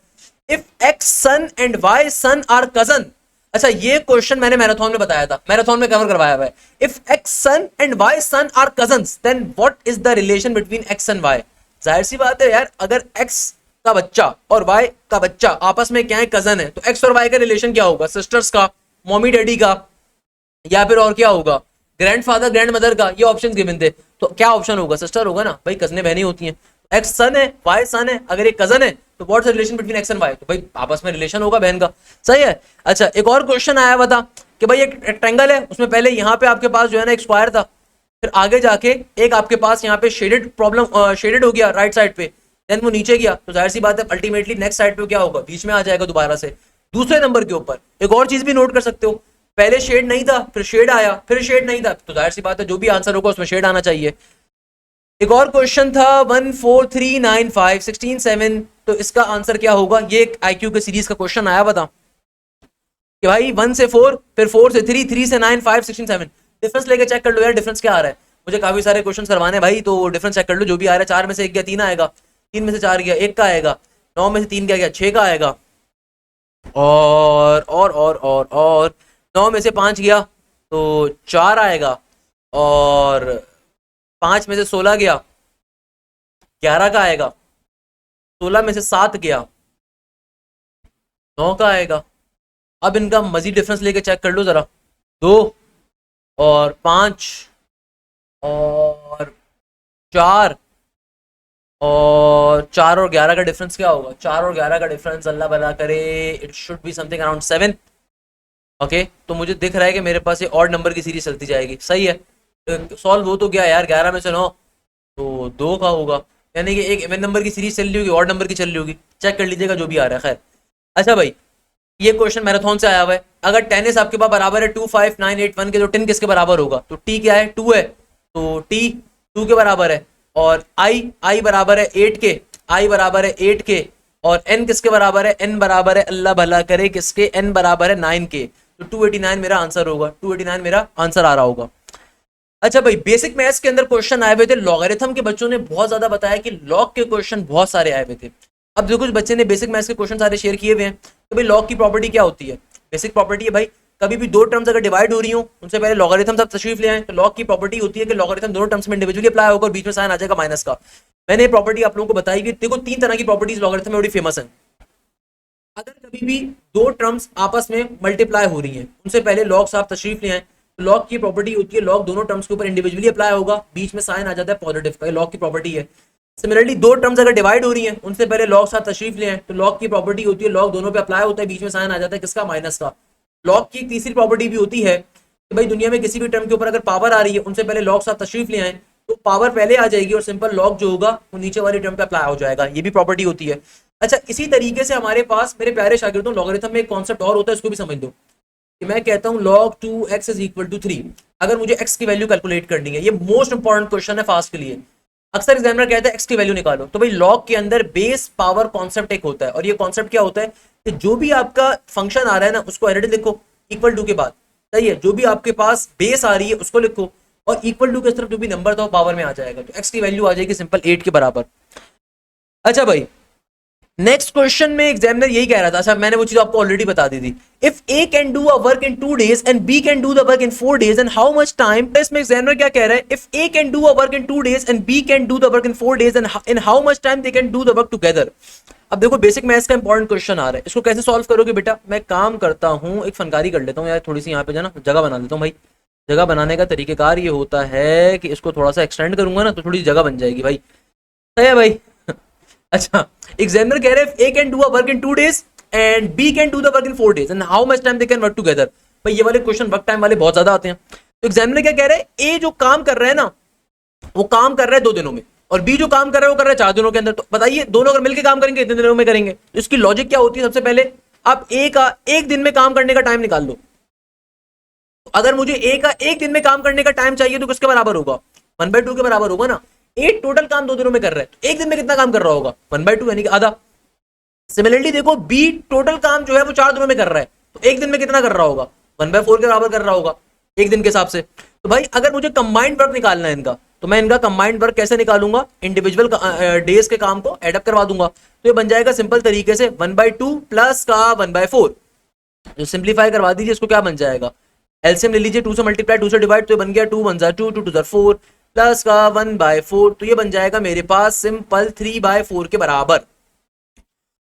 if X son and Y son are cousin, अच्छा ये क्वेश्चन मैंने मैराथन में बताया था, मैराथन में कवर करवाया हुआ है। If X son and Y son are cousins then what is the relation between X and Y. जाहिर सी बात है यार, अगर एक्स का बच्चा और वाई का बच्चा आपस में क्या है, कजन है, तो एक्स और वाई का रिलेशन क्या होगा, सिस्टर्स का, मॉमी डैडी का, या फिर और क्या होगा, ग्रैंडफादर ग्रैंड मदर का। ये ऑप्शन गिवन थे, तो क्या ऑप्शन होगा, सिस्टर होगा ना भाई, कजने बहनी होती हैं। एक्स सन है, वाई सन है, अगर एक कजन है तो what's the relation between X and Y, तो भाई आपस में रिलेशन होगा बहन का, सही है। अच्छा एक और क्वेश्चन आया हुआ था कि भाई एक रेक्टेंगल है, उसमें पहले यहाँ पे आपके पास जो है ना एक स्क्वायर था, फिर आगे जाके एक आपके पास यहाँ पे शेडेड प्रॉब्लम शेडेड हो गया राइट साइड पे, देन वो नीचे गया, तो जाहिर सी बात है अल्टीमेटली नेक्स्ट साइड पे क्या होगा, बीच में आ जाएगा दोबारा से। दूसरे नंबर के ऊपर एक और चीज भी नोट कर सकते हो, पहले शेड नहीं था, फिर शेड आया, फिर शेड नहीं था, तो जाहिर सी बात है जो भी आंसर होगा उसमें शेड आना चाहिए। एक और क्वेश्चन था 1 4 3 9 5 16 7, तो इसका आंसर क्या होगा, ये एक आईक्यू के सीरीज का क्वेश्चन आया बता कि भाई 1 से 4, फिर 4 से 3, 3 से 9, 5 16 7, डिफरेंस लेके चेक कर लो यार, डिफरेंस क्या आ रहा है। मुझे काफी सारे क्वेश्चन करवाने भाई, तो डिफरेंस चेक कर लो, जो भी आ रहा है, 4 में से 1 गया 3 आएगा, 3 में से 4 गया 1 का आएगा, 9 में से 3 गया 6 का आएगा, और 9 में से 5 गया तो 4 आएगा, और 5 में से 16 गया 11 का आएगा, 16 में से 7 गया 9 का आएगा। अब इनका मजीद डिफरेंस लेके चेक कर लो जरा, 2 और 5 और 4 और 4 और 11 का डिफरेंस क्या होगा, 4 और 11 का डिफरेंस अल्लाह भला करे, it should be something around 7। Okay तो मुझे दिख रहा है कि मेरे पास ये ऑड नंबर की सीरीज चलती जाएगी, सही है। सॉल्व हो तो गया यार, 11 में से 9 तो 2 का होगा, यानी कि एक इवन नंबर की सीरीज चल रही होगी, ऑड नंबर की चल रही होगी, चेक कर लीजिएगा जो भी आ रहा है। खैर अच्छा भाई, ये क्वेश्चन मैराथन से आया हुआ है, अगर टेनिस आपके पास बराबर है 2 5 9 8 1 के, तो 10 किसके बराबर होगा, तो टी क्या है 2 है, तो टी 2 के बराबर है, और आई बराबर है 8 के, आई बराबर है 8 के, और एन किसके बराबर है, एन बराबर है अल्लाह भला करे किसके, एन बराबर है 9 के, तो 289 मेरा आंसर होगा, 289 मेरा आंसर आ रहा होगा। अच्छा भाई बेसिक मैथ्स के अंदर क्वेश्चन आए हुए थे लॉगरिथम के, बच्चों ने बहुत ज्यादा बताया कि लॉग के क्वेश्चन बहुत सारे आए हुए थे। अब जो कुछ बच्चे ने बेसिक मैथ्स के क्वेश्चन सारे शेयर किए हुए हैं, तो भाई लॉग की प्रॉपर्टी क्या होती है, बेसिक प्रॉपर्टी है भाई, कभी भी दो टर्म्स अगर डिवाइड हो रही हो उनसे पहले लॉगरिथम सब तशरीफ ले आए, तो लॉग की प्रॉपर्टी होती है कि लॉगरिथम दोनों टर्म्स में इंडिविजुअली अप्लाई होगा और बीच में साइन आ जाएगा माइनस का। मैंने प्रॉपर्टी आप लोगों को बताई कि देखो 3 तरह की प्रॉपर्टीज लॉगरिथम में बड़ी फेमस है। अगर कभी भी दो टर्म्स आपस में मल्टीप्लाई हो रही हैं, उनसे पहले लॉग साहब तशरीफ ले आए, तो लॉग की प्रॉपर्टी होती है लॉग दोनों टर्म्स के ऊपर इंडिविजुअली अप्लाई होगा, बीच में साइन आ जाता है पॉजिटिव का, लॉग की प्रॉपर्टी है। सिमिलरली दो टर्म्स अगर डिवाइड हो रही हैं, उनसे पहले लॉग साथ तशरीफ ले आए, तो लॉग की प्रॉपर्टी होती है लॉग दोनों पे अप्लाई होता है, बीच में साइन आ जाता है किसका, माइनस का। लॉग की तीसरी प्रॉपर्टी भी होती है कि भाई दुनिया में किसी भी टर्म के ऊपर अगर पावर आ रही है, उनसे पहले लॉग साथ तशरीफ ले आए, तो पावर पहले आ जाएगी और सिंपल लॉग जो होगा वो नीचे वाली टर्म पे अप्लाई हो जाएगा, ये भी प्रॉपर्टी होती है। अच्छा इसी तरीके से हमारे पास मेरे प्यारे शागिर्दों लॉगरिथम में एक कॉन्सेप्ट और होता है, इसको भी समझ लो कि मैं कहता हूं log 2x is equal to 3, अगर मुझे x की वैल्यू कैलकुलेट करनी है, ये मोस्ट इंपॉर्टेंट क्वेश्चन है फास्ट के लिए। अक्सर एग्जामिनर कहता है x की वैल्यू निकालो, तो भाई log के अंदर बेस पावर कॉन्सेप्ट एक होता है, और ये कॉन्सेप्ट क्या होता है कि जो भी आपका फंक्शन आ रहा है ना उसको एडिट लिखो इक्वल टू के बाद, सही है, जो भी आपके पास बेस आ रही है उसको लिखो, और इक्वल टू के तरफ जो भी नंबर था वो पावर में आ जाएगा, तो x की वैल्यू आ जाएगी सिंपल 8 के बराबर। अच्छा भाई नेक्स्ट क्वेश्चन में एग्जामिनर यही कह रहा था, अच्छा मैंने वो चीज आपको ऑलरेडी बता दी थी, if A can do a work in 2 days and B can do the work in 4 days and how much time, इसमें एग्जामिनर क्या कह रहा है, if A can do a work in 2 days and B can do the work in 4 days and in how much time they can do the work together. अब देखो basic maths का important question आ रहा है, इसको कैसे solve करोगे बेटा, मैं काम करता हूँ एक फनकारी कर लेता हूँ यार, थोड़ी सी यहाँ पे जो ना जगह बना लेता हूँ भाई। जगह बनाने का तरीकेकार ये होता है कि इसको थोड़ा सा एक्सटेंड करूंगा ना तो थोड़ी जगह बन जाएगी भाई, सही है भाई। अच्छा एग्जामिनर कह रहे हैं A can do a work in 2 days and B can do the work in 4 days and how much time they can work together. भाई ये वाले क्वेश्चन वर्क टाइम वाले बहुत ज्यादा आते हैं, तो एग्जामिनर क्या कह रहे हैं, ए जो काम कर रहा है ना वो काम कर रहा है 2 दिनों में, और बी जो काम कर रहा है वो कर रहा है 4 दिनों के अंदर, तो बताइए दोनों अगर मिलकर काम करेंगे कितने दिनों में करेंगे। तो इसकी लॉजिक क्या होती है, सबसे पहले आप ए का एक दिन में काम करने का टाइम निकाल लो, अगर मुझे ए का एक दिन में काम करने का टाइम चाहिए तो किसके बराबर होगा, 1/2 के बराबर होगा ना। ए टोटल काम 2 दिनों में कर रहा है, तो एक दिन में कितना काम कर रहा होगा, 1/2 यानी कि आधा। सिमिलरली देखो बी टोटल काम जो है वो 4 दिनों में कर रहा है, तो एक दिन में कितना कर रहा होगा, 1/4 के बराबर कर रहा होगा एक दिन के हिसाब से। तो भाई अगर मुझे कंबाइंड वर्क निकालना है इनका, तो मैं इनका कंबाइंड वर्क कैसे निकालूंगा, इंडिविजुअल डेज के काम को एडअप करवा दूंगा, तो ये बन जाएगा सिंपल तरीके से 1/2 प्लस का 1/4, जो सिंप्लीफाई करवा दीजिए, इसको क्या बन जाएगा, एलसीएम ले लीजिए, 2 से मल्टीप्लाई 2 से डिवाइड, तो ये बन गया 2 1 2 2 2 4 प्लस का 1/4, तो ये बन जाएगा मेरे पास सिंपल 3/4 के बराबर।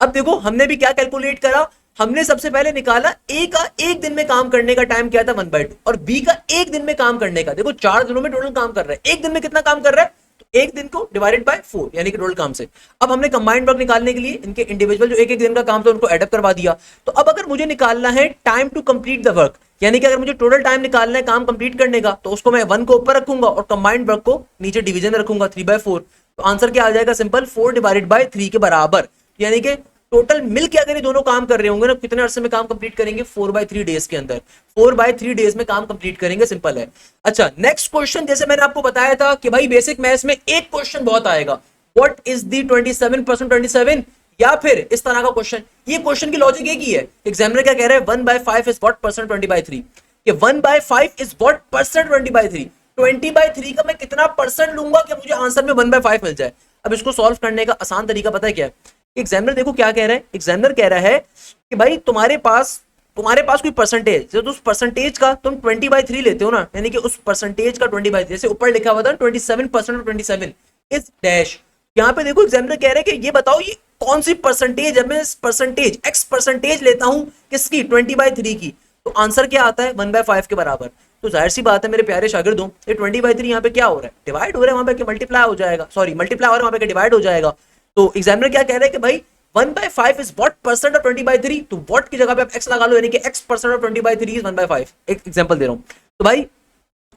अब देखो हमने भी क्या कैलकुलेट करा, हमने सबसे पहले निकाला ए का एक दिन में काम करने का टाइम क्या था 1/2, और बी का एक दिन में काम करने का, देखो 4 दिनों में टोटल काम कर रहा है, एक दिन में कितना काम कर रहा है, तो एक दिन को डिवाइडेड बाय 4 यानी कि टोटल काम से। अब हमने कंबाइंड वर्क निकालने के लिए इनके इंडिविजुअल जो एक एक दिन का काम था उनको एडअप करवा दिया। तो अब अगर मुझे निकालना है time to complete the work, यानी कि अगर मुझे टोटल टाइम निकालना है काम कंप्लीट करने का, तो उसको मैं 1 को ऊपर रखूंगा और कंबाइंड वर्क को नीचे डिवीजन में रखूंगा 3/4। तो आंसर क्या आ जाएगा, सिंपल 4/3 के बराबर, यानी कि टोटल मिल के अगर ये दोनों काम कर रहे होंगे ना, कितने अरसे में काम कंप्लीट करेंगे, 4/3 डेज के अंदर, 4/3 डेज में काम कंप्लीट करेंगे, सिंपल है। अच्छा नेक्स्ट क्वेश्चन, जैसे मैंने आपको बताया था कि भाई बेसिक मैथ्स में एक क्वेश्चन बहुत आएगा, व्हाट इज द 27% 27, या फिर इस तरह का क्वेश्चन। ये क्वेश्चन की लॉजिक एक ही है, एग्जामिनर क्या कह रहा है, 1/5 इज व्हाट परसेंट 20/3, कि 1/5 इज व्हाट परसेंट 20/3, 20/3 का मैं कितना परसेंट लूंगा कि मुझे आंसर में 1/5 मिल जाए। अब इसको सॉल्व करने का आसान तरीका पता है क्या है, एग्जामिनर देखो क्या कह रहा है, एग्जामिनर कह रहा है कि भाई तुम्हारे पास कोई परसेंटेज, जब उस परसेंटेज का तुम 20/3 लेते हो ना, यानी कि उस परसेंटेज का 20/3, जैसे ऊपर लिखा हुआ था 27% 27 इज डैश, यहाँ पे देखो एग्जामिनर कह रहे हैं कि ये बताओ ये कौन सी परसेंटेज है, मैं परसेंटेज एक्स परसेंटेज लेता हूं किसकी, 20/3 की, तो आंसर क्या आता है 1/5 के बराबर। तो जाहिर सी बात है मेरे प्यारे शागिर्दों, ये 20/3 यहाँ पे क्या हो रहा है, डिवाइड हो रहा है, वहां पे मल्टीप्लाई हो जाएगा, सॉरी मल्टीप्लाई हो रहा है, वहां पे डिवाइड हो जाएगा। तो एग्जामिनर क्या कह रहे हैं कि भाई 1/5 इज व्हाट परसेंट ऑफ 20/3, तो व्हाट की जगह पे आप एक्स लगा लो, यानी कि एक्स परसेंट ऑफ 20/3 इज 1/5। एक एग्जांपल दे रहा हूं, तो भाई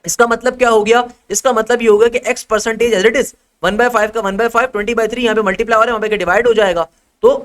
इसका मतलब क्या हो गया, इसका मतलब ये होगा कि x percentage as it is 1/5 का 1/5, 20/3 यहाँ पे मल्टीप्लाई हो रहा है, वहां पे डिवाइड हो जाएगा, तो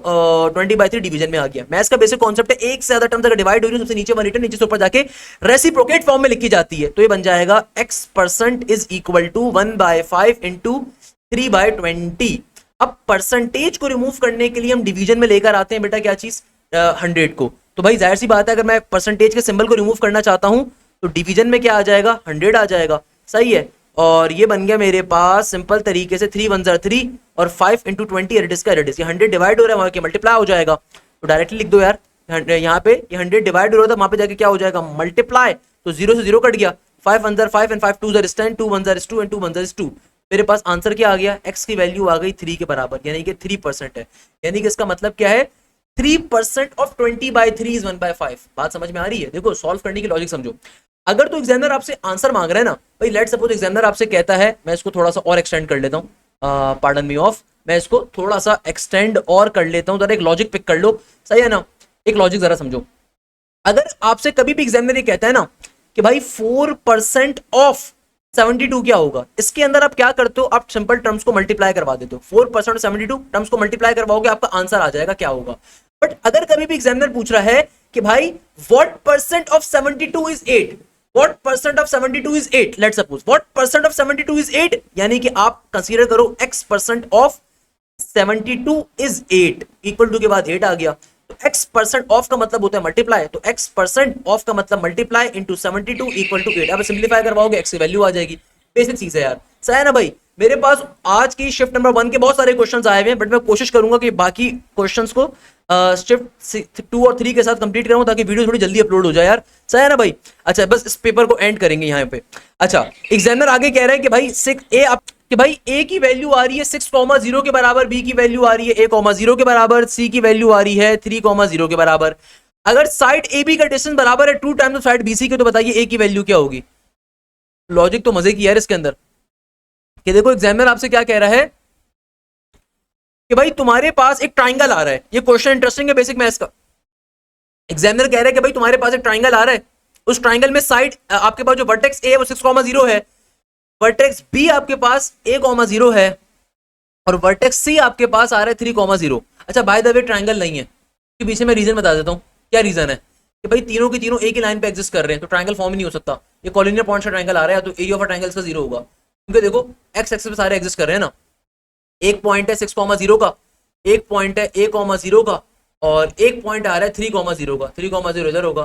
20/3 डिवीजन में आ गया। मैथ्स का बेसिक कॉन्सेप्ट है, एक से ज्यादा टर्म्स अगर डिवाइड हो रही है सबसे नीचे वाली टर्म नीचे से ऊपर जाके रेसिप्रोकेट फॉर्म में लिखी जाती है, तो ये बन जाएगा x percent is equal to 1/5 into 3/20। अब परसेंटेज को रिमूव करने के लिए हम डिवीजन में लेकर आते हैं बेटा क्या चीज, 100 को, तो भाई जाहिर सी बात है अगर मैं परसेंटेज के सिंबल को रिमूव करना चाहता हूं तो डिवीजन में क्या आ जाएगा, 100 आ जाएगा, सही है। और ये बन गया मेरे पास सिंपल तरीके से 3 1 3 और 5 इंटू 20 एडिस का एडिस, ये 100 डिवाइड हो रहा है वहां के मल्टीप्लाई हो जाएगा, तो डायरेक्टली लिख दो यार, यहाँ पे ये 100 डिवाइड हो रहा था, वहां पे जाके क्या हो जाएगा मल्टीप्लाई, तो 0 से 0 कट गया, 5 1 5 एंड 5 2 10, 2 1 2 एंड 2 1 2, मेरे पास आंसर क्या आ गया, x की वैल्यू आ गई 3 के बराबर, यानी कि 3% है, यानी कि इसका मतलब क्या है 3% ऑफ 20/3 इज 1/5। बात समझ में आ रही है, देखो सॉल्व करने की लॉजिक समझो। अगर तो एग्जामिनर आपसे आंसर मांग रहा है ना भाई, लेट सपोज एग्जामिनर आपसे कहता है, मैं इसको थोड़ा सा और एक्सटेंड कर लेता हूँ, पार्डन मी ऑफ, मैं इसको थोड़ा सा एक्सटेंड और कर लेता हूँ, जरा एक लॉजिक पिक कर लो, सही है ना, एक लॉजिक जरा समझो। अगर आपसे कभी भी एग्जामिनर ये कहता है ना कि भाई 4% ऑफ 72 क्या होगा, इसके अंदर आप क्या करते हो, आप सिंपल टर्म्स को मल्टीप्लाई करवा देते हो, 4% ऑफ 72 टर्म्स को मल्टीप्लाई करवाओगे, आपका आंसर आ जाएगा क्या होगा। बट अगर कभी भी एग्जामिनर पूछ रहा है कि भाई what percent of 72 is 8, what percent of 72 is 8, let's suppose what percent of 72 is 8, यानी कि आप कंसीडर करो x percent of 72 is 8, equal to के बाद 8 आ गया, तो x परसेंट ऑफ का मतलब होता है मल्टीप्लाई, तो x परसेंट ऑफ का मतलब मल्टीप्लाई इंटू 72 इक्वल टू 8, अब सिंप्लीफाई करवाओगे x की वैल्यू आ जाएगी, बेसिक चीज है यार, सही है ना भाई। मेरे पास आज की शिफ्ट नंबर 1 के बहुत सारे क्वेश्चंस आए हुए हैं, बट मैं कोशिश करूंगा कि बाकी क्वेश्चंस को शिफ्ट 2 और 3 के साथ कंप्लीट कराऊं ताकि वीडियो थोड़ी जल्दी अपलोड हो जाए यार, सही है ना भाई। अच्छा बस इस पेपर को एंड करेंगे यहाँ पे। अच्छा एग्जामिनर आगे कह रहे हैं कि भाई 6a आप कि भाई a की वैल्यू आ रही है 6,0 के बराबर, b की वैल्यू आ रही है 0 के बराबर, c की वैल्यू आ रही है 3,0 के बराबर। अगर साइड AB का डिस्टेंस बराबर है 2 टाइम्स साइड BC के, तो बताइए a की वैल्यू क्या होगी। लॉजिक तो मजे की यार इसके अंदर, कि देखो एग्जामिनर आपसे क्या कह रहा है कि भाई तुम्हारे पास एक ट्राइंगल आ रहा है, ये क्वेश्चन इंटरेस्टिंग है बेसिक मैथ्स का। एग्जामिनर कह रहा है कि भाई तुम्हारे पास एक ट्राइंगल आ रहा है, उस ट्राइंगल में साइड आपके पास जो वर्टेक्स A है वो 6,0 है, वर्टेक्स B आपके पास 1,0 है, और वर्टेक्स C आपके पास आ रहा है 3,0। अच्छा बाय द वे ट्राइंगल नहीं है, इसके पीछे मैं रीजन बता देता हूँ, क्या रीजन है कि भाई तीनों के तीनों एक ही लाइन पे एग्जिस्ट कर रहे हैं, तो ट्राइंगल फॉर्म ही नहीं हो सकता। ये कॉलिनियर पॉइंट का ट्राइंगल आ रहा है तो एरिया ऑफ ट्राइंगल का 0 होगा, क्योंकि देखो एक्स एक्सिस पे सारे एग्जिस्ट कर रहे हैं ना, एक पॉइंट है 6,0 का, एक पॉइंट है 1,0 का, और एक पॉइंट आ रहा है 3,0 का, 3,0 इधर होगा।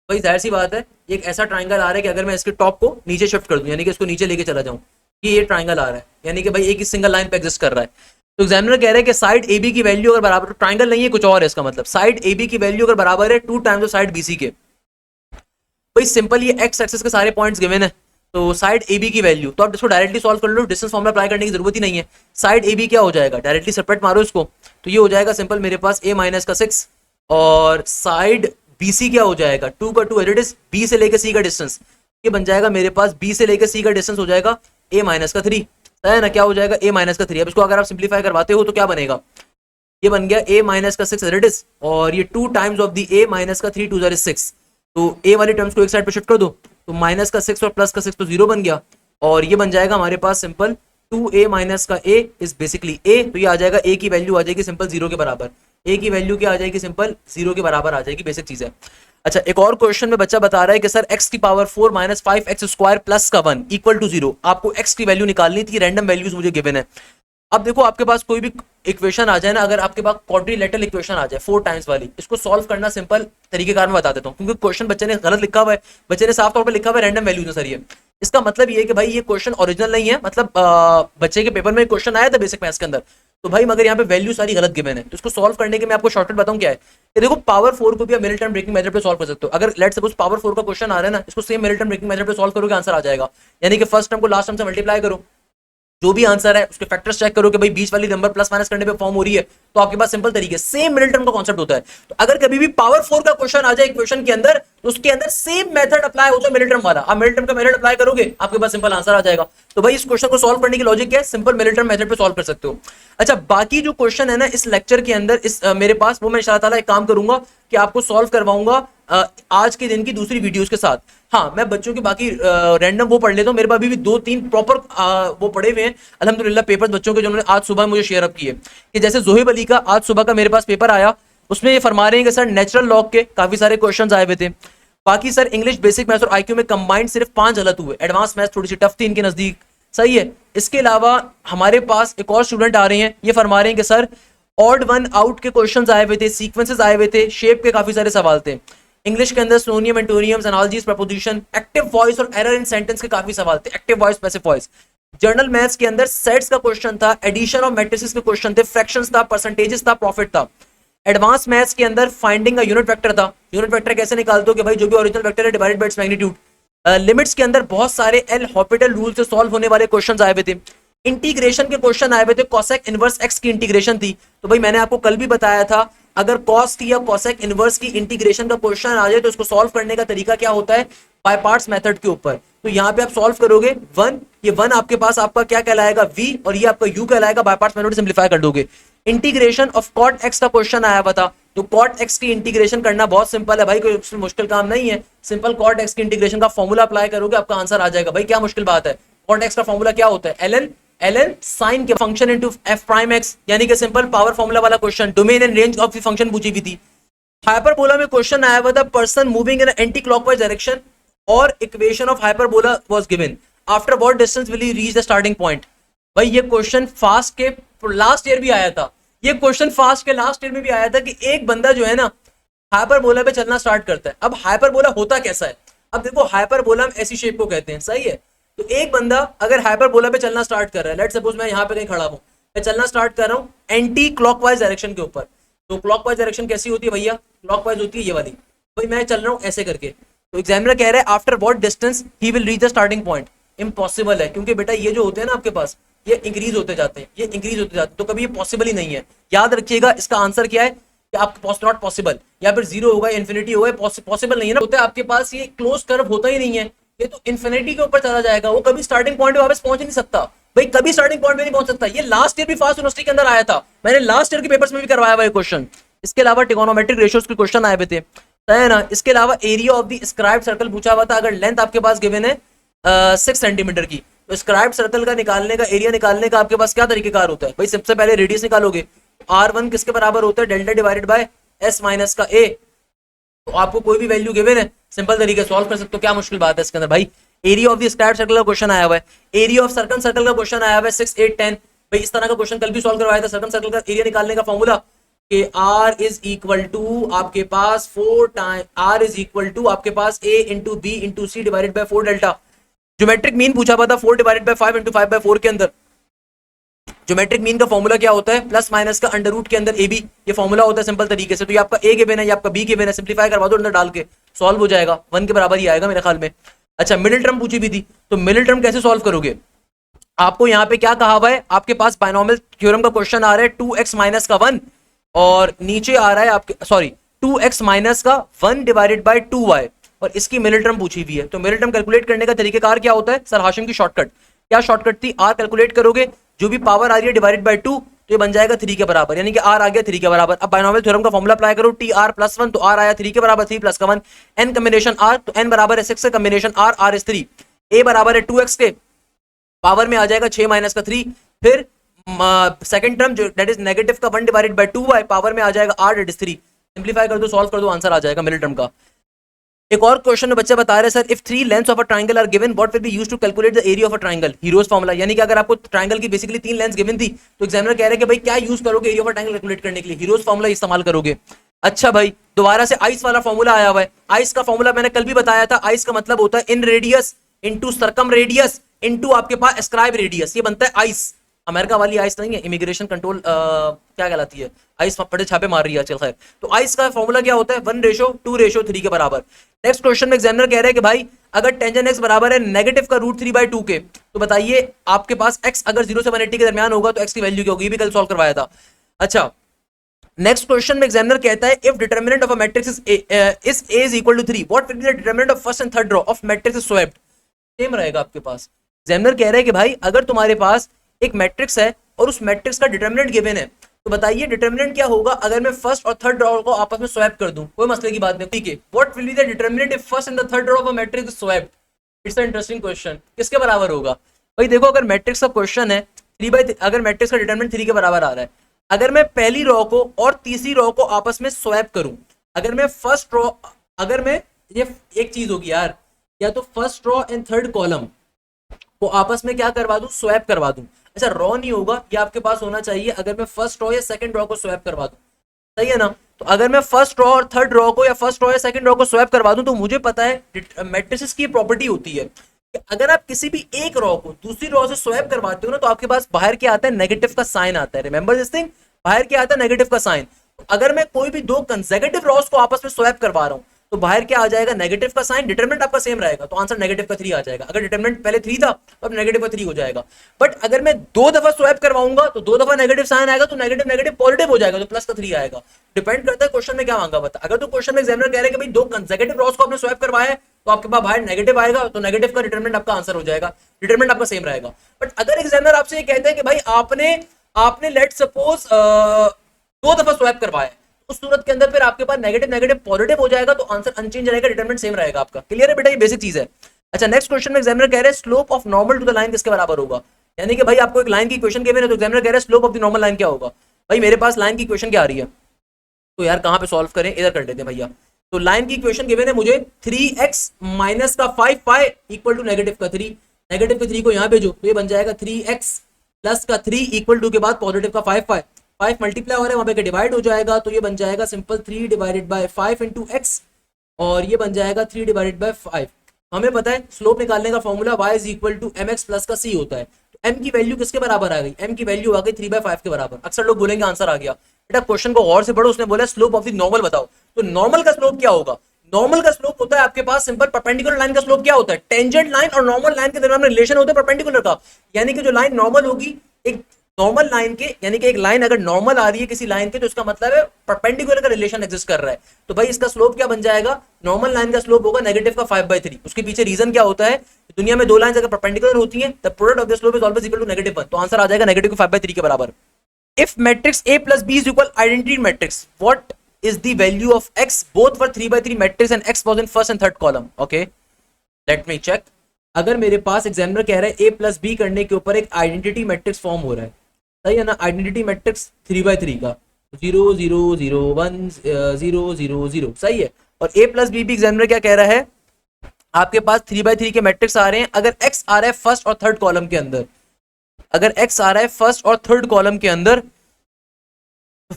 भाई जाहिर सी बात है एक ऐसा ट्राइंगल आ रहा है कि अगर मैं इसके टॉप को नीचे शिफ्ट कर दूं, यानी कि इसको नीचे लेके चला जाऊं, ये ट्राइंगल आ रहा है, यानी कि भाई एक ही सिंगल लाइन पे एग्जिस्ट कर रहा है। तो एग्जामिनर कह रहा है कि साइड ए बी की वैल्यू अगर बराबर, तो ट्राइंगल नहीं है कुछ और है इसका मतलब, साइड ए बी की वैल्यू अगर बराबर है 2 टाइम्स साइड बी सी के। भाई सिंपल, ये एक्स एक्सिस के सारे पॉइंट्स गिवन है, तो साइड ए बी की वैल्यू, तो आप इसको डायरेक्टली सॉल्व कर लो, डिस्टेंस फॉर्मूला अप्लाई करने की जरूरत ही नहीं है। साइड ए बी क्या हो जाएगा, डायरेक्टली सेपरेट मारो इसको, तो ये हो जाएगा सिंपल मेरे पास a माइनस का 6, और साइड बी सी क्या हो जाएगा, 2 का 2 एज इट इज, बी से लेकर सी का डिस्टेंस, ये बन जाएगा मेरे पास बी से लेकर सी का डिस्टेंस हो जाएगा a माइनस का 3, है ना, क्या हो जाएगा a माइनस का 3। अब इसको अगर आप सिंप्लीफाई करवाते हो तो क्या बनेगा, ये बन गया a माइनस का 6 एज इट इज, और ये 2 times of the a minus का 3 2 ज़र 6, तो a वाली टर्म्स को एक साइड पे शिफ्ट कर दो, तो माइनस का 6 और प्लस का 6 तो 0 बन गया, और ये बन जाएगा हमारे पास सिंपल 2a माइनस का a इज बेसिकली a, तो ये आ जाएगा a की वैल्यू आ जाएगी सिंपल 0 के बराबर, a की वैल्यू क्या आ जाएगी सिंपल 0 के बराबर आ जाएगी, बेसिक चीज है। अच्छा, एक और क्वेश्चन में बच्चा बता रहा है कि सर x की power 4 minus 5x square plus का 1 इक्वल टू 0, आपको x की वैल्यू निकालनी थी, रैंडम वैल्यूज मुझे गिवन है। अब देखो आपके पास कोई भी इक्वेशन आ जाए ना, अगर आपके पास क्वाड्रिलेटरल इक्वेशन आ जाए 4 टाइम्स वाली, इसको सॉल्व करना सिंपल तरीकेकार में बता देता हूँ, क्योंकि क्वेश्चन बच्चे ने गलत लिखा हुआ है, बच्चे ने साफ तौर पर लिखा हुआ है रैंडम वैल्यूज में सर ये। इसका मतलब ये है कि भाई ये क्वेश्चन ओरिजिनल नहीं है, मतलब बच्चे के पेपर में क्वेश्चन आया था बेसिक मैथ्स के अंदर, तो भाई मगर यहाँ पे वैल्यू सारी गलत गिवन है, तो इसको सॉल्व करने के मैं आपको शॉर्टकट बताऊं क्या है। ये देखो पावर 4 को भी आप मिडिल टर्म ब्रेकिंग मेथड पे सॉल्व कर सकते हो, अगर लेट्स सपोज पावर 4 का क्वेश्चन आ रहा है ना, इसको same middle term breaking method पे सॉल्व करोगे आंसर आ जाएगा, यानी कि फर्स्ट टर्म को लास्ट टर्म से मल्टीप्लाई करो, जो भी आंसर है उसके फैक्टर्स चेक करो कि भाई बीच वाली नंबर प्लस माइनस करने पे फॉर्म हो रही है, तो आपके पास सिंपल तरीके सेम मिडिल टर्म का कॉन्सेप्ट होता है। तो अगर कभी भी पावर 4 का क्वेश्चन आ जाए इक्वेशन के अंदर, तो उसके अंदर सेम मेथड अप्लाई होता है मिडिल टर्म वाला, आप मिडिल टर्म का मेथड अप्लाई करोगे आपके पास सिंपल आंसर आ जाएगा। तो भाई इस क्वेश्चन को सॉल्व करने की लॉजिक क्या है, सिंपल मिडिल टर्म मेथड पे सॉल्व कर सकते हो। अच्छा, बाकी जो क्वेश्चन है ना इस लेक्चर के अंदर इस मेरे पास, वो मैं इंशाअल्लाह ताला एक काम करूंगा कि आपको सॉल्व करवाऊंगा आज के दिन की दूसरी वीडियोस के साथ। हाँ, मैं बच्चों की बाकी रैंडम वो पढ़ लेता हूँ, मेरे पास अभी भी 2-3 प्रॉपर वो पढ़े हुए हैं अल्हम्दुलिल्लाह पेपर्स बच्चों के, जिन्होंने आज सुबह मुझे शेयर अप किए, कि जैसे जोहिब अली का आज सुबह का मेरे पास पेपर आया, उसमें ये फरमा रहे हैं कि सर नेचुरल लॉग के काफी सारे क्वेश्चन आए हुए थे, बाकी सर इंग्लिश बेसिक मैथ्स और आईक्यू में कंबाइंड सिर्फ 5 गलत हुए, एडवांस मैथ्स थोड़ी सी टफ थी इनके नजदीक, सही है। इसके अलावा हमारे पास एक और स्टूडेंट आ रहे हैं, ये फरमा रहे हैं कि सर ऑड वन आउट के क्वेश्चंस आए हुए थे, सीक्वेंसेस आए हुए थे, शेप के काफी सारे सवाल थे, इंग्लिश के अंदर सिनोनियम एंटोनियम्स एनालॉजीज प्रपोजिशन, एक्टिव वॉइस और एरर इन सेंटेंस के काफी सवाल थे, active voice passive voice. Journal maths के अंदर सेट्स का क्वेश्चन था, एडिशन ऑफ मैट्रिसेस के क्वेश्चन थे, फ्रैक्शंस था, परसेंटेजेस था, प्रॉफिट था। एडवांस मैथ्स के अंदर फाइंडिंग का यूनिट वेक्टर था, यूनिट वेक्टर कैसे निकालते हो कि भाई जो भी ओरिजिनल वेक्टर है divided by its magnitude. Limits के अंदर बहुत सारे एल हॉपिटल रूल से सॉल्व होने वाले क्वेश्चंस आए हुए थे। इंटीग्रेशन के क्वेश्चन आए हुए थे, कॉसेक इनवर्स एक्स की इंटीग्रेशन थी, तो भाई मैंने आपको कल भी बताया था अगर कॉस की या कॉसेक इनवर्स की इंटीग्रेशन का क्वेश्चन आ जाए तो उसको सॉल्व करने का तरीका क्या होता है, बाय पार्ट्स मेथड के ऊपर। तो यहाँ पे आप सॉल्व करोगे 1, ये 1 आपके पास आपका क्या कहलाएगा v, और ये आपका u कहलाएगा, बाय पार्ट्स मेथड सिंपलीफाई कर दोगे। इंटीग्रेशन ऑफ कॉट एक्स का क्वेश्चन आया हुआ था, तो कॉट एक्स की इंटीग्रेशन करना बहुत सिंपल है भाई, कोई मुश्किल काम नहीं है, सिंपल कॉट एक्स की इंटीग्रेशन का फॉर्मूला अप्लाई करोगे आपका आंसर आ जाएगा। भाई क्या मुश्किल बात है, कॉट एक्स का फॉर्मूला क्या होता है, ln साइन के function into f prime x, यानी कि सिंपल पावर फॉर्मूला वाला question, domain and range of the function पूछी हुई थी। हाइपरबोला में क्वेश्चन आया हुआ था person moving in anti clockwise direction और equation of hyperbola was given, after what distance will he reach the starting point. भाई ये क्वेश्चन फास्ट के लास्ट ईयर भी आया था, ये क्वेश्चन फास्ट के लास्ट ईयर में भी आया था कि एक बंदा जो है ना हाइपरबोला पे चलना स्टार्ट करता है। अब हाइपरबोला होता कैसा है, अब देखो हाइपरबोला हम ऐसी शेप को कहते हैं, सही है। तो एक बंदा अगर हाइपरबोला पे चलना स्टार्ट कर रहा है, लेट्स सपोज मैं यहाँ पे कहीं खड़ा हूँ, मैं चलना स्टार्ट कर रहा हूँ एंटी क्लॉकवाइज डायरेक्शन के ऊपर, तो क्लॉकवाइज डायरेक्शन कैसी होती है भैया, क्लॉकवाइज होती है ये वाली, भाई मैं चल रहा हूँ ऐसे करके, तो एग्जामिनर कह रहा है after what distance he will reach the starting point. Impossible है, क्योंकि बेटा ये जो होते हैं ना आपके पास ये इंक्रीज होते जाते हैं, ये इंक्रीज होते जाते हैं, तो कभी ये पॉसिबल ही नहीं है। याद रखिएगा इसका आंसर क्या है कि आपके नॉट पॉसिबल, या फिर जीरो होगा, इन्फिनिटी होगा, पॉसिबल नहीं है ना, होता है आपके पास ये क्लोज कर्व होता ही नहीं है, ये तो इन्फिनिटी के ऊपर चला जाएगा, वो कभी स्टार्टिंग पॉइंट पे वापस पहुंच नहीं सकता भाई, कभी स्टार्टिंग पॉइंट पे नहीं पहुंच सकता। ये लास्ट ईयर भी फास्ट यूनिवर्सिटी के अंदर आया था, मैंने लास्ट ईयर के पेपर्स में भी करवाया हुआ ये क्वेश्चन। इसके अलावा ट्रिगोनोमेट्रिक रेशियोज के क्वेश्चन आए हुए थे, है ना। इसके अलावा area of the scribed circle पूछा हुआ था, अगर लेंथ आपके पास गिवन है 6 सेंटीमीटर की, तो स्क्राइब्ड सर्कल का निकालने का, एरिया निकालने का आपके पास क्या तरीकेकार होता है भाई, सबसे पहले रेडियस निकालोगे, r1 किसके बराबर होता है, delta divided by s minus का a, तो आपको कोई भी वैल्यू गिवन है सिंपल तरीके सॉल्व कर सकते हो, क्या मुश्किल बात है इसके अंदर भाई। Area of the square circle का क्वेश्चन आया हुआ है, एरिया ऑफ सर्कल सर्कल का क्वेश्चन आया हुआ है 6, 8, 10, भाई इस तरह का क्वेश्चन कल भी सॉल्व करवाया था। सर्कल सर्कल का एरिया निकालने का फॉर्मूला कि r इज इक्वल टू आपके पास 4 time r is equal to आपके पास a into b into c divided by 4 delta. Geometric mean पूछा हुआ था 4 डिवाइडेड बाय 5 इंटू 5 बाय 4 के अंदर, ज्योमेट्रिक मीन का फॉर्मूला क्या होता है, प्लस माइनस का अंडर रूट के अंदर ए बी, ये फॉर्मूला होता है सिंपल तरीके से। तो ये आपका ए गिवन है, ये आपका बी गिवन है, सिंपलीफाई करवा दो अंदर डाल के, सॉल्व हो जाएगा, 1 के बराबर ही आएगा मेरे ख्याल में। अच्छा मिडिल टर्म पूछी भी थी, तो मिडिल टर्म कैसे सॉल्व करोगे, आपको यहाँ पे क्या कहा हुआ है, आपके पास बाइनोमियल थ्योरम का क्वेश्चन आ रहा है 2x माइनस का 1 और नीचे आ रहा है आपके सॉरी 2x माइनस का 1 डिवाइडेड बाय 2y और इसकी मिडिल टर्म पूछी हुई है। तो मिडिल टर्म कैलकुलेट करने का तरीकेकार क्या होता है, सर हाशिम की शॉर्टकट, क्या शॉर्टकट थी, r कैलकुलेट करोगे, जो भी पावर आ रही है डिवाइडेड बाय 2 तो ये बन जाएगा 3 के बराबर, यानी कि r आ गया 3 के बराबर। अब बाइनोमियल थ्योरम का फॉर्मूला अप्लाई करो, tr प्लस 1 तो r आया 3 के बराबर, 3 प्लस का 1, n कॉम्बिनेशन r तो n बराबर है 6 का combination r, r is 3, a बराबर है 2x के पावर में आ जाएगा 6 माइनस का 3, फिर सेकंड टर्म जो दैट इज नेगेटिव का 1 डिवाइडेड बाय 2y पावर में आ जाएगा r दैट इज 3, सिंपलीफाई कर दो, सॉल्व कर दो, आंसर आ जाएगा मिडिल टर्म का। एक और क्वेश्चन में बच्चे बता रहे हैं sir if 3 lengths of a triangle are given what will be used to calculate the area of a triangle, Hero's formula, यानी कि अगर आपको ट्रायंगल की बेसिकली 3 लेंथ्स गिवन थी तो एग्जामिनर कह रहे हैं कि भाई क्या यूज करोगे area of a triangle calculate करने के लिए, हीरोज फार्मूला इस्तेमाल करोगे। अच्छा भाई दोबारा से आइस वाला फॉर्मूला आया हुआ है, आइस का फॉर्मूला मैंने कल भी बताया था, आइस का मतलब होता है इन radius into circum radius into आपके पास एस्क्राइब रेडियस, ये बनता है आइस, अमेरिका वाली आइस नहीं है, इमिग्रेशन कंट्रोल क्या कहलाती है, आइस बड़े छापे मार रही है चल खैर। तो आइस का फॉर्मूला क्या होता है 1:2:3 के बराबर। नेक्स्ट क्वेश्चन में एग्जामिनर कह रहे हैं कि भाई अगर टेंजेंट x बराबर है नेगेटिव का √3/2 के, तो बताइए आपके पास x अगर 0 से 180 के दरमियान होगा तो x की वैल्यू क्या होगी, ये भी कल सॉल्व करवाया था। अच्छा नेक्स्ट क्वेश्चन में एग्जामिनर कहता है if determinant of a matrix is a is equal to 3 what will be the determinant of first and third row of matrix is swapped, same रहेगा आपके पास। एग्जामिनर कह रहा है कि भाई अगर तुम्हारे पास एक मैट्रिक्स है और उस मैट्रिक्स का डिटरमिनेंट गिवन है तो बताइए डिटरमिनेंट क्या होगा अगर मैं फर्स्ट और थर्ड रो को आपस में स्वैप कर दूं, कोई मसले की बात नहीं, ठीक है। What will be the determinant if first and the third row of a matrix is swapped, it's a interesting question, किसके बराबर होगा भाई, देखो अगर मैट्रिक्स का क्वेश्चन है 3/3, अगर मैट्रिक्स का डिटरमिनेंट 3 के बराबर आ रहा है, अगर मैं पहली रो को और तीसरी रो को आपस में स्वैप करूं, अगर मैं फर्स्ट रो, अगर मैं ये एक चीज होगी यार, या तो first row and third column को आपस में क्या करवा दूं, स्वैप करवा दूं। अच्छा रो नहीं होगा, ये आपके पास होना चाहिए अगर मैं फर्स्ट रो या सेकंड रो को स्वैप करवा दूं, सही है ना। तो अगर मैं फर्स्ट रो और थर्ड रो को या फर्स्ट रो या सेकंड रो को स्वैप करवा दूं तो मुझे पता है मैट्रिसेस की प्रॉपर्टी होती है कि अगर आप किसी भी एक रो को दूसरी रो से स्वैप करवाते हो ना तो आपके पास बाहर क्या आता है, नेगेटिव का साइन आता है, रिमेंबर दिस थिंग, बाहर क्या आता है, नेगेटिव का साइन। अगर मैं कोई भी दो कंसेक्यूटिव रोज को आपस में स्वैप करवा रहा हूं तो बाहर क्या आ जाएगा, नेगेटिव का साइन, डिटरमिनेंट आपका सेम रहेगा तो आंसर नेगेटिव का 3 आ जाएगा। अगर डिटरमिनेंट पहले 3 था तो अब नेगेटिव का 3 हो जाएगा। बट अगर मैं 2 दफा स्वैप करवाऊंगा तो 2 दफा नेगेटिव साइन आएगा तो नेगेटिव नेगेटिव पॉजिटिव हो जाएगा तो प्लस का 3 आएगा। डिपेंड करता है क्वेश्चन में क्या मांगा बता। अगर तो क्वेश्चन में एग्जामिनर कह रहे हैं कि भाई 2 कंसेक्यूटिव रोज को आपने स्वैप करवाया है तो आपके पास बाहर नेगेटिव आएगा तो नेगेटिव का डिटरमिनेंट आपका आंसर हो जाएगा, डिटरमिनेंट आपका सेम रहेगा। बट अगर एग्जामिनर आपसे ये कहते हैं कि भाई आपने लेट सपोज 2 दफा स्वैप करवाया है, उस सूरत के अंदर फिर आपके पास नेगेटिव नेगेटिव पॉजिटिव हो जाएगा तो आंसर अनचेंज रहेगा, डिटरमिनेंट सेम रहेगा आपका। क्लियर है बेटा, ये बेसिक चीज है। अच्छा नेक्स्ट क्वेश्चन में एग्जामिनर कह रहे हैं slope of normal to the line किसके बराबर होगा, यानी कि भाई आपको एक लाइन की इक्वेशन गिवन है तो एग्जामिनर कह रहे हैं slope of the normal line क्या होगा। भाई मेरे पास लाइन की इक्वेशन क्या आ रही है, तो यार कहां पे सॉल्व करें, इधर कर देते हैं भैया। तो लाइन की इक्वेशन गिवन है मुझे 3x माइनस का 5y इक्वल टू नेगेटिव का 3, नेगेटिव के 3 को यहां भेजो तो ये बन जाएगा 3x प्लस का 3 इक्वल टू के बाद पॉजिटिव का 5y, 5 मल्टीप्लाई हो रहा है वहां पे डिवाइड हो जाएगा तो ये बन जाएगा simple 3 divided bye 5 into x और ये बन जाएगा 3 डिवाइडेड बाय 5। हमें पता है स्लोप निकालने का formula y is equal to mx plus का c होता है, तो m की वैल्यू किसके बराबर आ गई, m की वैल्यू आ गई 3/5 के बराबर। अक्सर लोग बोलेंगे आंसर आ गया, बेटा क्वेश्चन को गौर से पढ़ो, उसने बोला स्लोप ऑफ द नॉर्मल बताओ, तो नॉर्मल का स्लोप क्या होगा, नॉर्मल का स्लोप होता है आपके पास सिंपल परपेंडिकुलर लाइन का स्लोप क्या होता है, टेंजेंट लाइन और नॉर्मल लाइन के दरमियान रिलेशन होता है परपेंडिकुलर का, यानी कि जो लाइन नॉर्मल होगी एक नॉर्मल लाइन के, यानी कि एक लाइन अगर नॉर्मल आ रही है किसी लाइन के तो इसका मतलब है परपेंडिकुलर का रिलेशन एग्जिस्ट कर रहा है, तो भाई इसका स्लोप क्या बन जाएगा, नॉर्मल लाइन का स्लोप होगा नेगेटिव का 5/3। उसके पीछे रीजन क्या होता है, दुनिया में 2 लाइंस अगर परपेंडिकुलर होती हैं the product of the slope is always equal to -1, तो आंसर आ जाएगा नेगेटिव 5/3 के बराबर। If matrix a plus b is equal identity matrix what is the value of x both for 3/3 matrix and x was in first and third column. Okay let me check, अगर मेरे पास examiner कह रहा है a plus b करने के ऊपर एक identity matrix form हो रहा है, सही है ना, आइडेंटिटी मैट्रिक्स 3/3 का 0 0 0 1 0 0 0 सही है, और a प्लस b भी एग्जामिनर क्या कह रहा है, आपके पास 3/3 के मैट्रिक्स आ रहे हैं, अगर x आ रहा है फर्स्ट और थर्ड कॉलम के अंदर, अगर x आ रहा है फर्स्ट और थर्ड कॉलम के अंदर,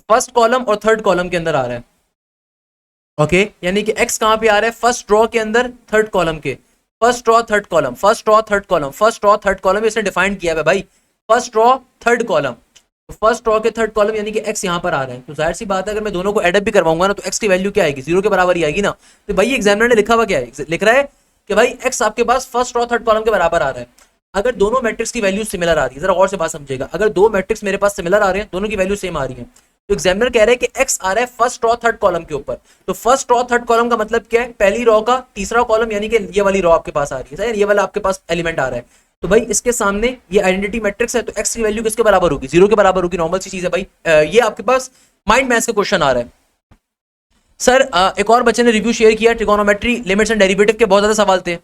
फर्स्ट कॉलम और थर्ड कॉलम के अंदर आ रहा है, ओके यानी कि x कहां पे आ रहा है, फर्स्ट रो के अंदर थर्ड कॉलम के, first row third column, first row third column, first row third column, इसने डिफाइन किया है भाई, first row third column, first row के थर्ड कॉलम यानी कि x यहाँ पर आ रहा है, तो जाहिर सी बात है अगर मैं दोनों को एडअप भी करवाऊंगा ना तो x की वैल्यू क्या आएगी, 0 के बराबर ही आएगी ना। तो भाई एग्जामिनर ने लिखा हुआ क्या है, लिख रहा है कि भाई x आपके पास फर्स्ट रो थर्ड कॉलम के बराबर आ रहा है। अगर दोनों मैट्रिक्स की वैल्यू सिमिलर आ रही है, जरा और से बात समझेगा, अगर दो मैट्रिक्स मेरे पास सिमिलर आ रहे हैं, दोनों की वैल्यू सेम आ रही है, तो एग्जामिनर कह रहा है कि x आ रहा है फर्स्ट रो थर्ड कॉलम के ऊपर। तो फर्स्ट रो थर्ड कॉलम का मतलब क्या है, पहली रो का तीसरा कॉलम, यानी कि ये वाली रो आपके पास आ रही है, ये वाला आपके पास एलिमेंट आ रहा है। तो भाई इसके सामने ये आइडेंटिटी मैट्रिक्स है, तो x की वैल्यू किसके बराबर होगी, 0 के बराबर होगी, नॉर्मल सी चीज है भाई। ये आपके पास माइंड मैथ्स का क्वेश्चन आ रहा है। सर एक और बच्चे ने रिव्यू शेयर किया, ट्रिगोनोमेट्री लिमिट्स एंड डेरिवेटिव के बहुत ज्यादा सवाल थे।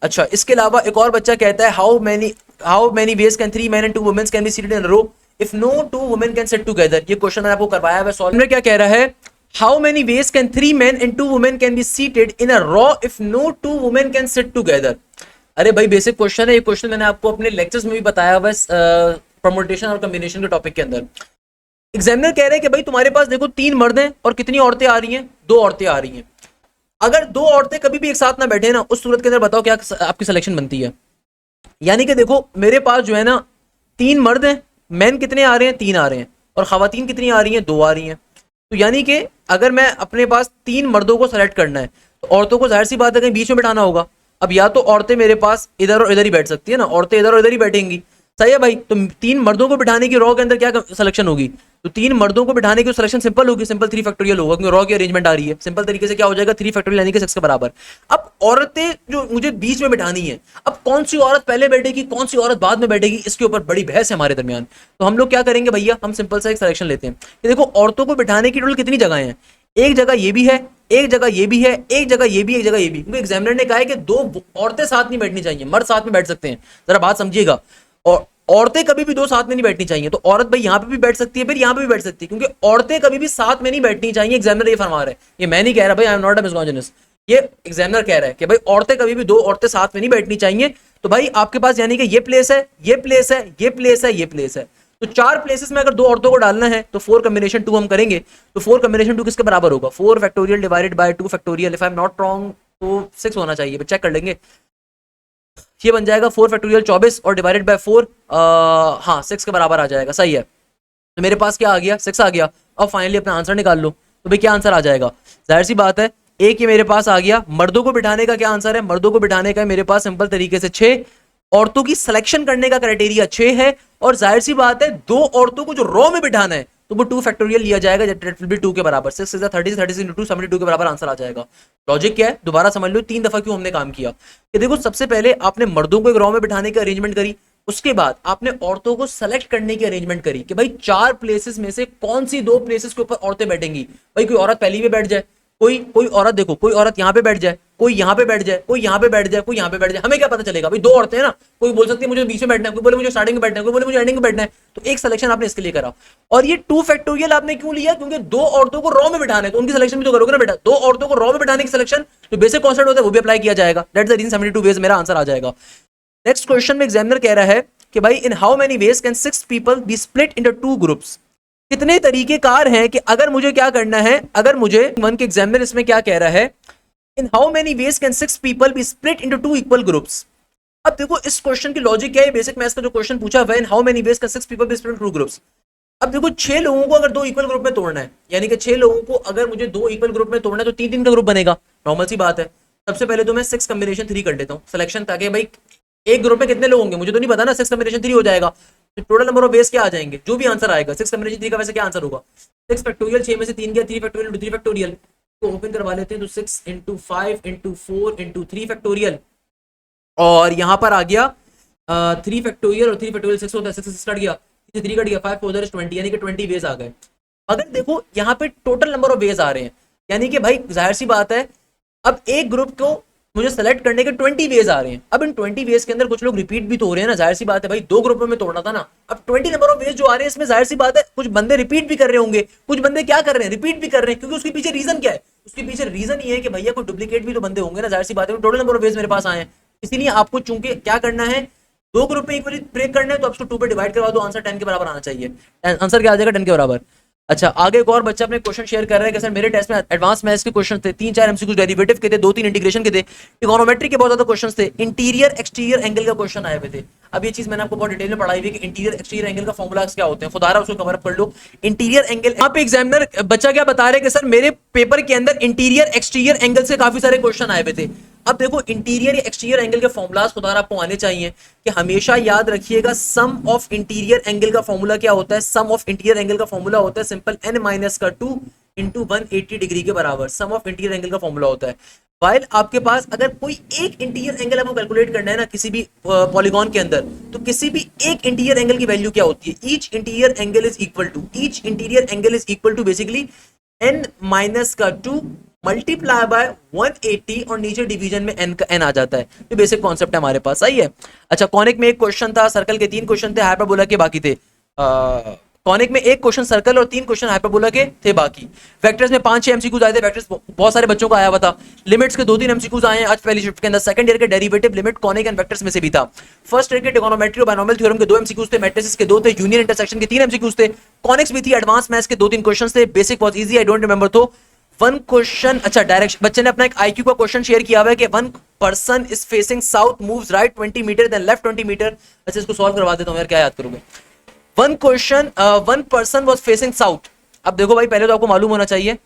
अच्छा, इसके अलावा एक और बच्चा कहता है how many ways can 3 men and 2 women can be seated in a row if no 2 women can sit together. ये क्वेश्चन मैंने आपको करवाया है सॉल्व में। क्या कह रहा है, how many ways can 3 men and 2 women can be seated in a row if no 2 women can sit together. अरे भाई बेसिक क्वेश्चन है ये, क्वेश्चन मैंने आपको अपने लेक्चर्स में भी बताया हुआ है परम्यूटेशन और कॉम्बिनेशन के टॉपिक के अंदर। एग्जामिनर कह रहे हैं कि भाई तुम्हारे पास देखो 3 मर्द हैं और कितनी औरतें आ रही हैं, 2 औरतें आ रही हैं। अगर 2 औरतें कभी भी एक साथ ना बैठे ना, उस सूरत के अंदर बताओ क्या आपकी सिलेक्शन बनती है। यानी कि देखो मेरे पास जो है ना 3 मर्द हैं, मैन कितने आ रहे हैं, 3 आ रहे हैं, और खवातीन कितनी आ रही हैं, 2 आ रही हैं। तो यानी कि अगर मैं अपने पास 3 मर्दों को सेलेक्ट करना है तो औरतों को जाहिर सी बात है कहीं बीच में बैठाना होगा। अब या तो औरतें मेरे पास इधर और इधर ही बैठ सकती है ना, औरतें इधर और इधर ही बैठेंगी, सही है भाई। तो 3 मर्दों को बिठाने की रो के अंदर क्या सिलेक्शन होगी, तो 3 मर्दों को बिठाने की सिलेक्शन सिंपल होगी, सिंपल 3 फैक्टोरियल होगा, क्योंकि रो की अरेंजमेंट आ रही है। सिंपल तरीके से क्या हो जाएगा, 3 फैक्टोरियल यानी कि 6 के बराबर। अब औरतें जो मुझे बीच में बिठानी है, अब कौन सी औरत पहले बैठेगी कौन सी औरत बाद में बैठेगी, इसके ऊपर बड़ी बहस है हमारे दरमियान। तो हम लोग क्या करेंगे भैया, हम सिंपल सा एक सिलेक्शन लेते हैं कि देखो औरतों को बिठाने की टोटल कितनी जगह हैं, एक जगह ये भी है, एक जगह ये भी है, एक जगह ये भी, एक जगह ये भी, क्योंकि एग्जामिनर ने कहा है कि 2 औरतें साथ नहीं बैठनी चाहिए, मर्द साथ में बैठ सकते हैं। जरा बात समझिएगा, और औरतें कभी भी 2 साथ में नहीं बैठनी चाहिए। तो औरत भाई यहाँ पे भी बैठ सकती है, फिर यहाँ पे भी बैठ सकती है, क्योंकि औरतें कभी भी साथ में नहीं बैठनी चाहिए। एग्जामिनर ये फरमा रहा है, ये मैं नहीं कह रहा भाई, I am not a misogynist, ये एग्जामिनर कह रहा है कि भाई औरतें कभी भी 2 औरतें साथ में नहीं बैठनी चाहिए। तो भाई आपके पास यानी कि ये प्लेस है, ये प्लेस है, ये प्लेस है, ये प्लेस है, तो 4 प्लेसेस में अगर 2 औरतों को डालना है तो 4 कॉम्बिनेशन 2 हम करेंगे। तो 4 कॉम्बिनेशन 2 किसके बराबर होगा, 4 factorial divided by 2 factorial, if I am not wrong तो 6 होना चाहिए, चेक कर लेंगे। ये बन जाएगा 4 फैक्टोरियल 24 और डिवाइडेड बाय 4 हाँ 6 के बराबर आ जाएगा, सही है। तो मेरे पास क्या आ गया, 6 आ गया। अब फाइनली अपना आंसर निकाल लो, तो भाई क्या आंसर आ जाएगा, जाहिर सी बात है एक ये मेरे पास आ गया। मर्दों को बिठाने का क्या आंसर है, मर्दों को बिठाने का मेरे पास सिंपल तरीके से 6, औरतों की सिलेक्शन करने का क्राइटेरिया 6 है, और जाहिर सी बात है 2 औरतों को जो रो में बिठाना है तो वो 2 फैक्टोरियल लिया जाएगा, दैट विल बी 2 के बराबर, 6 is 30, 30 into 2 72 के बराबर आंसर आ जाएगा। लॉजिक क्या है, दोबारा समझ लो 3 दफा क्यों हमने काम किया कि देखो सबसे पहले आपने मर्दों को एक रो में बिठाने की अरेंजमेंट करी, उसके बाद आपने औरतों को सेलेक्ट करने की अरेंजमेंट करी कि भाई 4 प्लेसेस में से कौन सी 2 प्लेसेस के ऊपर औरतें बैठेंगी। भाई कोई औरत पहली में बैठ जाए, कोई औरत देखो, कोई औरत यहाँ पे बैठ जाए, कोई यहाँ पे बैठ जाए, कोई यहाँ पे बैठ जाए, कोई यहाँ पे बैठ जाए, हमें क्या पता चलेगा भाई 2 औरतें हैं ना, कोई बोल सकती है मुझे बीच में बैठना है, कोई बोले मुझे स्टार्टिंग में बैठना है, कोई बोले मुझे एंडिंग में बैठना है। तो एक सिलेक्शन आपने इसके लिए करा, और ये 2 फैक्टोरियल आपने क्यों लिया, क्योंकि 2 औरतों को रो में बिठाना है, तो उनकी सिलेक्शन भी तो करोगे ना बेटा। 2 औरतों को रो में बिठाने की सिलेक्शन जो बेसिक कॉन्सेप्ट होता है वो भी अप्लाई किया जाएगा, दैट्स द रीजन 72 वेज मेरा आंसर आ जाएगा। नेक्स्ट क्वेश्चन में एग्जामिनर कह रहा है कि भाई in how many ways can 6 people be split into 2 groups, कितने तरीके कार हैं कि अगर मुझे क्या करना है, अगर मुझे वन के एग्जामिनर इसमें क्या कह रहा है, in how many ways can 6 people be split into 2 equal groups. अब देखो इस क्वेश्चन की लॉजिक क्या है, बेसिक मैथ्स का जो क्वेश्चन पूछा है, in how many ways can 6 people be split into 2 groups. अब देखो 6 लोगों को अगर 2 इक्वल ग्रुप में तोड़ना है, यानी कि 6 लोगों को अगर मुझे 2 इक्वल ग्रुप में तोड़ना है तो 3-3 का ग्रुप बनेगा, नॉर्मल सी बात है। सबसे पहले तो मैं 6 कॉम्बिनेशन 3 कर लेता हूँ सिलेक्शन, ताकि भाई एक ग्रुप में कितने लोग होंगे मुझे तो नहीं पता ना, 6 कॉम्बिनेशन 3 हो जाएगा, तो टोटल नंबर ऑफ वेज क्या आ जाएंगे, जो भी आंसर आएगा 6 कॉम्बिनेशन 3 का वैसे क्या आंसर होगा, 6 फैक्टोरियल 6 में से 3 गया, 3 फैक्टोरियल 3 फैक्टोरियल को ओपन करवा लेते हैं, तो 6 into 5 into 4 into 3 फैक्टोरियल, और यहां पर आ गया 3 फैक्टोरियल, और 3 फैक्टोरियल 6 होता है, 6 कट गया, 3 कट गया, 5 4 20, यानी कि 20 वेज आ गए। अगर देखो यहाँ पे टोटल नंबर ऑफ वेज आ रहे हैं, यानी कि भाई जाहिर सी बात है अब एक ग्रुप को मुझे सेलेक्ट करने के 20 वेज आ रहे हैं। अब इन 20 वेज के अंदर कुछ लोग रिपीट भी तो हो रहे हैं ना, जाहिर सी बात है भाई 2 ग्रुपों में तोड़ना था ना। अब 20 नंबर ऑफ वेज जो आ रहे हैं इसमें जाहिर सी बात है कुछ बंदे रिपीट भी कर रहे होंगे, कुछ बंदे क्या कर रहे हैं, रिपीट भी कर रहे हैं, क्योंकि उसके पीछे रीजन क्या है, उसके पीछे रीजन ये है कि भैया कोई डुप्लीकेट भी तो बंदे होंगे ना, जाहिर सी बात है टोटल नंबर ऑफ वेज मेरे पास आए हैं। इसीलिए आपको चूंकि क्या करना है, 2 ग्रुप में इक्वली ब्रेक करना है, तो आपको 2 पे डिवाइड करवा दो, आंसर 10 के बराबर आना चाहिए। आंसर क्या आ जाएगा, 10 के बराबर। अच्छा आगे एक और बच्चा अपने क्वेश्चन शेयर कर रहा है कि सर मेरे टेस्ट में एडवांस मैथ्स के क्वेश्चन थे, 3-4 एमसीक्यू डेरिवेटिव के थे, 2-3 इंटीग्रेशन के थे, ट्रिगोनोमेट्री के बहुत ज्यादा क्वेश्चन थे, इंटीरियर एक्सटीरियर एंगल का क्वेश्चन आए हुए थे। अब ये चीज मैंने आपको बहुत डिटेल में पढ़ाई हुई है कि इंटीरियर एक्सटीरियर एंगल का फॉर्मूला क्या होते हैं, खुदा रहा उसको कवर अप कर लो। इंटीरियर एंगल, यहाँ पे एग्जामिनर बच्चा क्या बता रहे हैं कि सर मेरे पेपर के अंदर इंटीरियर एक्सटीरियर एंगल से काफी सारे क्वेश्चन आए हुए थे। अब देखो इंटीरियर या एक्सटीरियर एंगल के फॉर्मूलाज खुदा आपको आने चाहिए कि हमेशा याद रखिएगा सम ऑफ इंटीरियर एंगल का फॉर्मूला क्या होता है, सम ऑफ इंटीरियर एंगल का फॉर्मूला होता है सिंपल n माइनस का 2 इंटू 180 डिग्री के बराबर सम ऑफ इंटीरियर एंगल का फॉर्मूला होता है। वाइल आपके पास अगर कोई एक इंटीरियर एंगल आपको कैलकुलेट करना है ना किसी भी पॉलीगॉन के अंदर, तो किसी भी एक इंटीरियर एंगल की वैल्यू क्या होती है, each interior angle is equal to basically n minus का 2 मल्टीप्लाई बाय 180 और नीचे डिवीजन में n का n आ जाता है। ये बेसिक कॉन्सेप्ट है हमारे पास, सही है। अच्छा, कॉनिक में एक क्वेश्चन था, सर्कल के 3 क्वेश्चन थे, हाइपरबोला के बाकी थे। कॉनिक में एक क्वेश्चन सर्कल और 3 क्वेश्चन हाइपरबोला के थे बाकी। वेक्टर्स में 5-6 एमसीक्यूज आए थे, वेक्टर्स बहुत सारे बच्चों को आया हुआ था। लिमिट्स के 2-3 एमसीक्यूज आए हैं आज पहली शिफ्ट के अंदर। सेकंड ईयर के derivative limit conic and vectors में से भी था। फर्स्ट ईयर के ट्रिगोनोमेट्री और बायनोमियल थ्योरम के 2 एमसीक्यूज थे, मैट्रिसेस के 2 थे, यूनियन इंटरसेक्शन के 3 एमसीक्यूज थे, कॉनिक्स भी थी, एडवांस मैथ्स के 2-3 क्वेश्चन थे, basic was easy, I don't remember तो 1 क्वेश्चन। अच्छा, डायरेक्शन बच्चे ने अपना एक आईक्यू का क्वेश्चन शेयर किया हुआ है कि 1 person is facing south moves right 20 meter then left 20 meter. अच्छा, इसको सॉल्व करवा देता हूं यार, क्या याद करोगे। 1 question, 1 person was facing south. अब देखो भाई, पहले तो आपको मालूम होना चाहिए,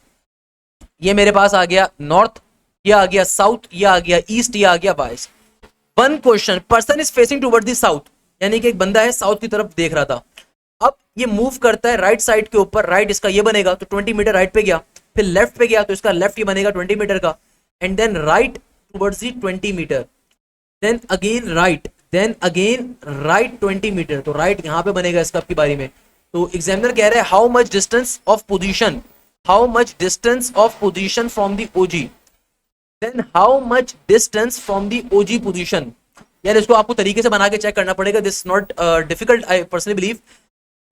ये मेरे पास आ गया नॉर्थ, ये आ गया साउथ, ये आ गया ईस्ट, ये आ गया वेस्ट। 1 क्वेश्चन, person is facing toward the south, यानी कि एक बंदा है साउथ की तरफ देख रहा था। अब ये मूव करता है राइट साइड के ऊपर, राइट इसका ये बनेगा तो 20 मीटर राइट पे गया, फिर लेफ्ट पे गया तो इसका लेफ्ट ये बनेगा 20 मीटर का, and then right towards the 20 meter, then again right, then again right 20 meter, तो राइट यहां पे बनेगा इसका आपकी बारी में। तो एग्जामिनर कह रहा है how much distance of position, how much distance of position from the OG, then how much distance from the OG position. यार इसको आपको तरीके से बना के चेक करना पड़ेगा, this not difficult, I personally believe.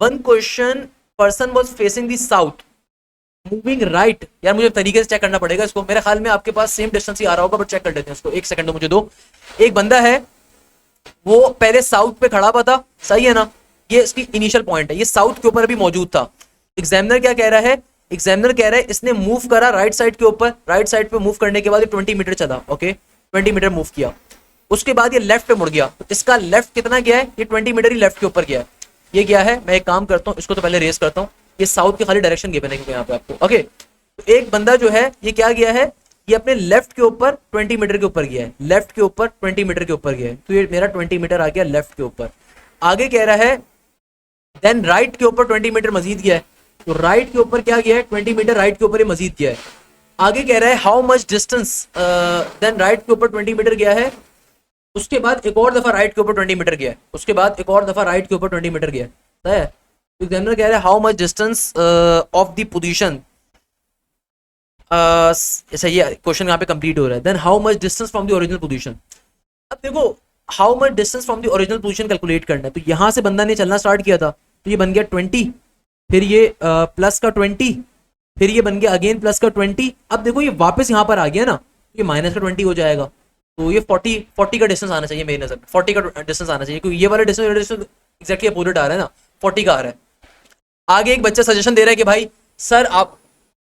1 क्वेश्चन, person was facing the south moving right, यार मुझे तरीके से चेक करना पड़ेगा इसको, मेरे ख्याल में आपके पास सेम डिस्टेंस ही आ रहा होगा, बट चेक कर लेते हैं इसको, 1 सेकंड मुझे दो। एक बंदा है वो पहले साउथ पे खड़ा हुआ था, सही है ना, ये इसकी इनिशियल पॉइंट है, ये साउथ के ऊपर अभी मौजूद था। एग्जामिनर क्या कह रहा है, एग्जामिनर कह रहा है इसने मूव करा राइट साइड के ऊपर, राइट साइड पे मूव करने के बाद ये 20 मीटर चला, ओके 20 मीटर मूव किया, उसके बाद ये लेफ्ट पे मुड़ गया, तो इसका लेफ्ट कितना गया है, ये 20 मीटर ही लेफ्ट के ऊपर गया है। ये क्या है, मैं एक काम करता हूँ, इसको तो पहले रेस करता हूँ, ये साउथ की खाली डायरेक्शन गिवन है यहाँ पे आपको, ओके। तो एक बंदा जो है ये क्या गया है, ये अपने लेफ्ट के ऊपर 20 मीटर के ऊपर गया है, लेफ्ट के ऊपर 20 मीटर के ऊपर गया है, तो ये मेरा 20 मीटर आ गया लेफ्ट के ऊपर। आगे कह रहा है देन राइट के ऊपर 20 मीटर मजीद गया है, तो राइट के ऊपर क्या गया है, 20 मीटर राइट के ऊपर ये मजीद गया है। आगे कह रहा है how much distance, then right के ऊपर 20 मीटर गया है, उसके बाद एक और दफा राइट के ऊपर 20 मीटर गया है, उसके बाद एक और दफा राइट के ऊपर 20 मीटर गया है। एग्जामिनर कह रहा है how much distance of the position, ऐसा ये क्वेश्चन यहाँ पे कंप्लीट हो रहा है, then how much distance from the original position. अब देखो how much distance from the original position calculate करना है, तो यहाँ से बंदा ने चलना स्टार्ट किया था, तो ये बन गया 20, फिर ये प्लस का 20, फिर ये बन गया अगेन प्लस का 20। अब देखो ये वापस यहाँ पर आ गया ना, ये माइनस का 20 हो जाएगा, तो ये 40 का डिस्टेंस आना चाहिए मेरी नजर, 40 का डिस्टेंस आना चाहिए, क्योंकि ये वाला डिस्टेंस एक्जैक्टली अपोजिट आ रहा है ना, 40 का आ रहा है। आगे एक बच्चा सजेशन दे रहा है कि भाई सर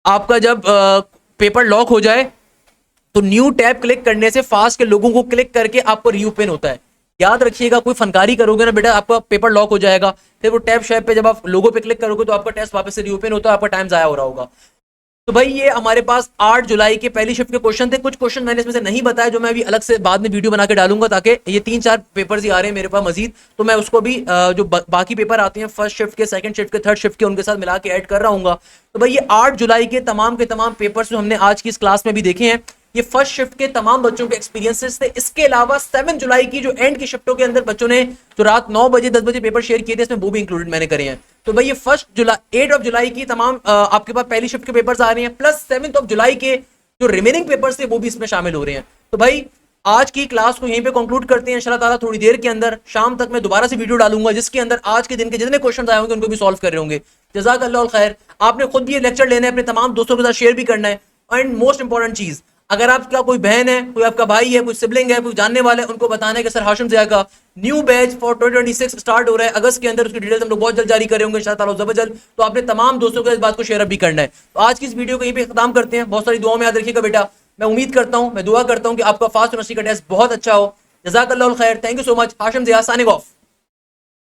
आपका जब पेपर लॉक हो जाए तो न्यू टैब क्लिक करने से फास्ट के लोगों को क्लिक करके आपको रीओपन होता है। याद रखिएगा, कोई फनकारी करोगे ना बेटा, आपका पेपर लॉक हो जाएगा, फिर वो टैब शैब पे जब आप लोगों पे क्लिक करोगे तो आपका टेस्ट वापस से रीओपन होता है, आपका टाइम जाया हो रहा होगा। तो भाई ये हमारे पास 8 जुलाई के पहली शिफ्ट के क्वेश्चन थे, कुछ क्वेश्चन मैंने इसमें से नहीं बताया, जो मैं अभी अलग से बाद में वीडियो बना के डालूंगा, ताकि ये 3-4 पेपर्स ही आ रहे हैं मेरे पास मजीद, तो मैं उसको भी जो बाकी पेपर आते हैं फर्स्ट शिफ्ट के, सेकंड शिफ्ट के, थर्ड शिफ्ट के, उनके साथ मिला के ऐड कर रहा हूँ। तो भाई ये 8 जुलाई के तमाम पेपर्स जो हमने आज की इस क्लास में भी देखे हैं, ये फर्स्ट शिफ्ट के तमाम बच्चों के एक्सपीरियंसेस थे। इसके अलावा 7 जुलाई की जो एंड की शिफ्टों के अंदर बच्चों ने जो रात 9 बजे 10 बजे पेपर शेयर किए थे, इसमें वो भी इंक्लूडेड मैंने करे हैं। तो भाई ये 8 ऑफ जुलाई की तमाम आपके पास पहली शिफ्ट के पेपर्स आ रहे हैं, प्लस 7 ऑफ जुलाई के जो रिमेनिंग पेपर्स थे वो भी इसमें शामिल हो रहे हैं। तो भाई आज की क्लास को यहीं पे कंक्लूड करते हैं इंशाल्लाह ताला। थोड़ी देर के अंदर शाम तक मैं दोबारा से वीडियो डालूंगा, जिसके अंदर आज के दिन के जितने क्वेश्चन आए होंगे उनको भी सॉल्व कर रहे होंगे। जज़ाकल्लाह खैर। आपने खुद भी ये लेक्चर लेना है, अपने तमाम दोस्तों के साथ शेयर भी करना है, एंड मोस्ट इंपॉर्टेंट चीज, अगर आपका कोई बहन है, कोई आपका भाई है, कोई सिबलिंग है, कोई जानने वाला है, उनको बताना है कि सर हाशिम ज़िया का न्यू बैच फॉर 2026 स्टार्ट हो रहा है अगस्त के अंदर, उसकी डिटेल्स हम लोग बहुत जल्द जारी करेंगे इंशाअल्लाह ताला। तो आपने तमाम दोस्तों को इस बात को शेयर अप भी करना है। तो आज की इस वीडियो को यहीं पे खत्म करते हैं। बहुत सारी दुआओं में याद रखिएगा बेटा। मैं उम्मीद करता हूं, मैं दुआ करता हूं कि आपका फास्ट यूनिवर्सिटी का टेस्ट बहुत अच्छा हो, जज़ाकल्लाहुल खैर, thank you so much. Hashim Zia signing of.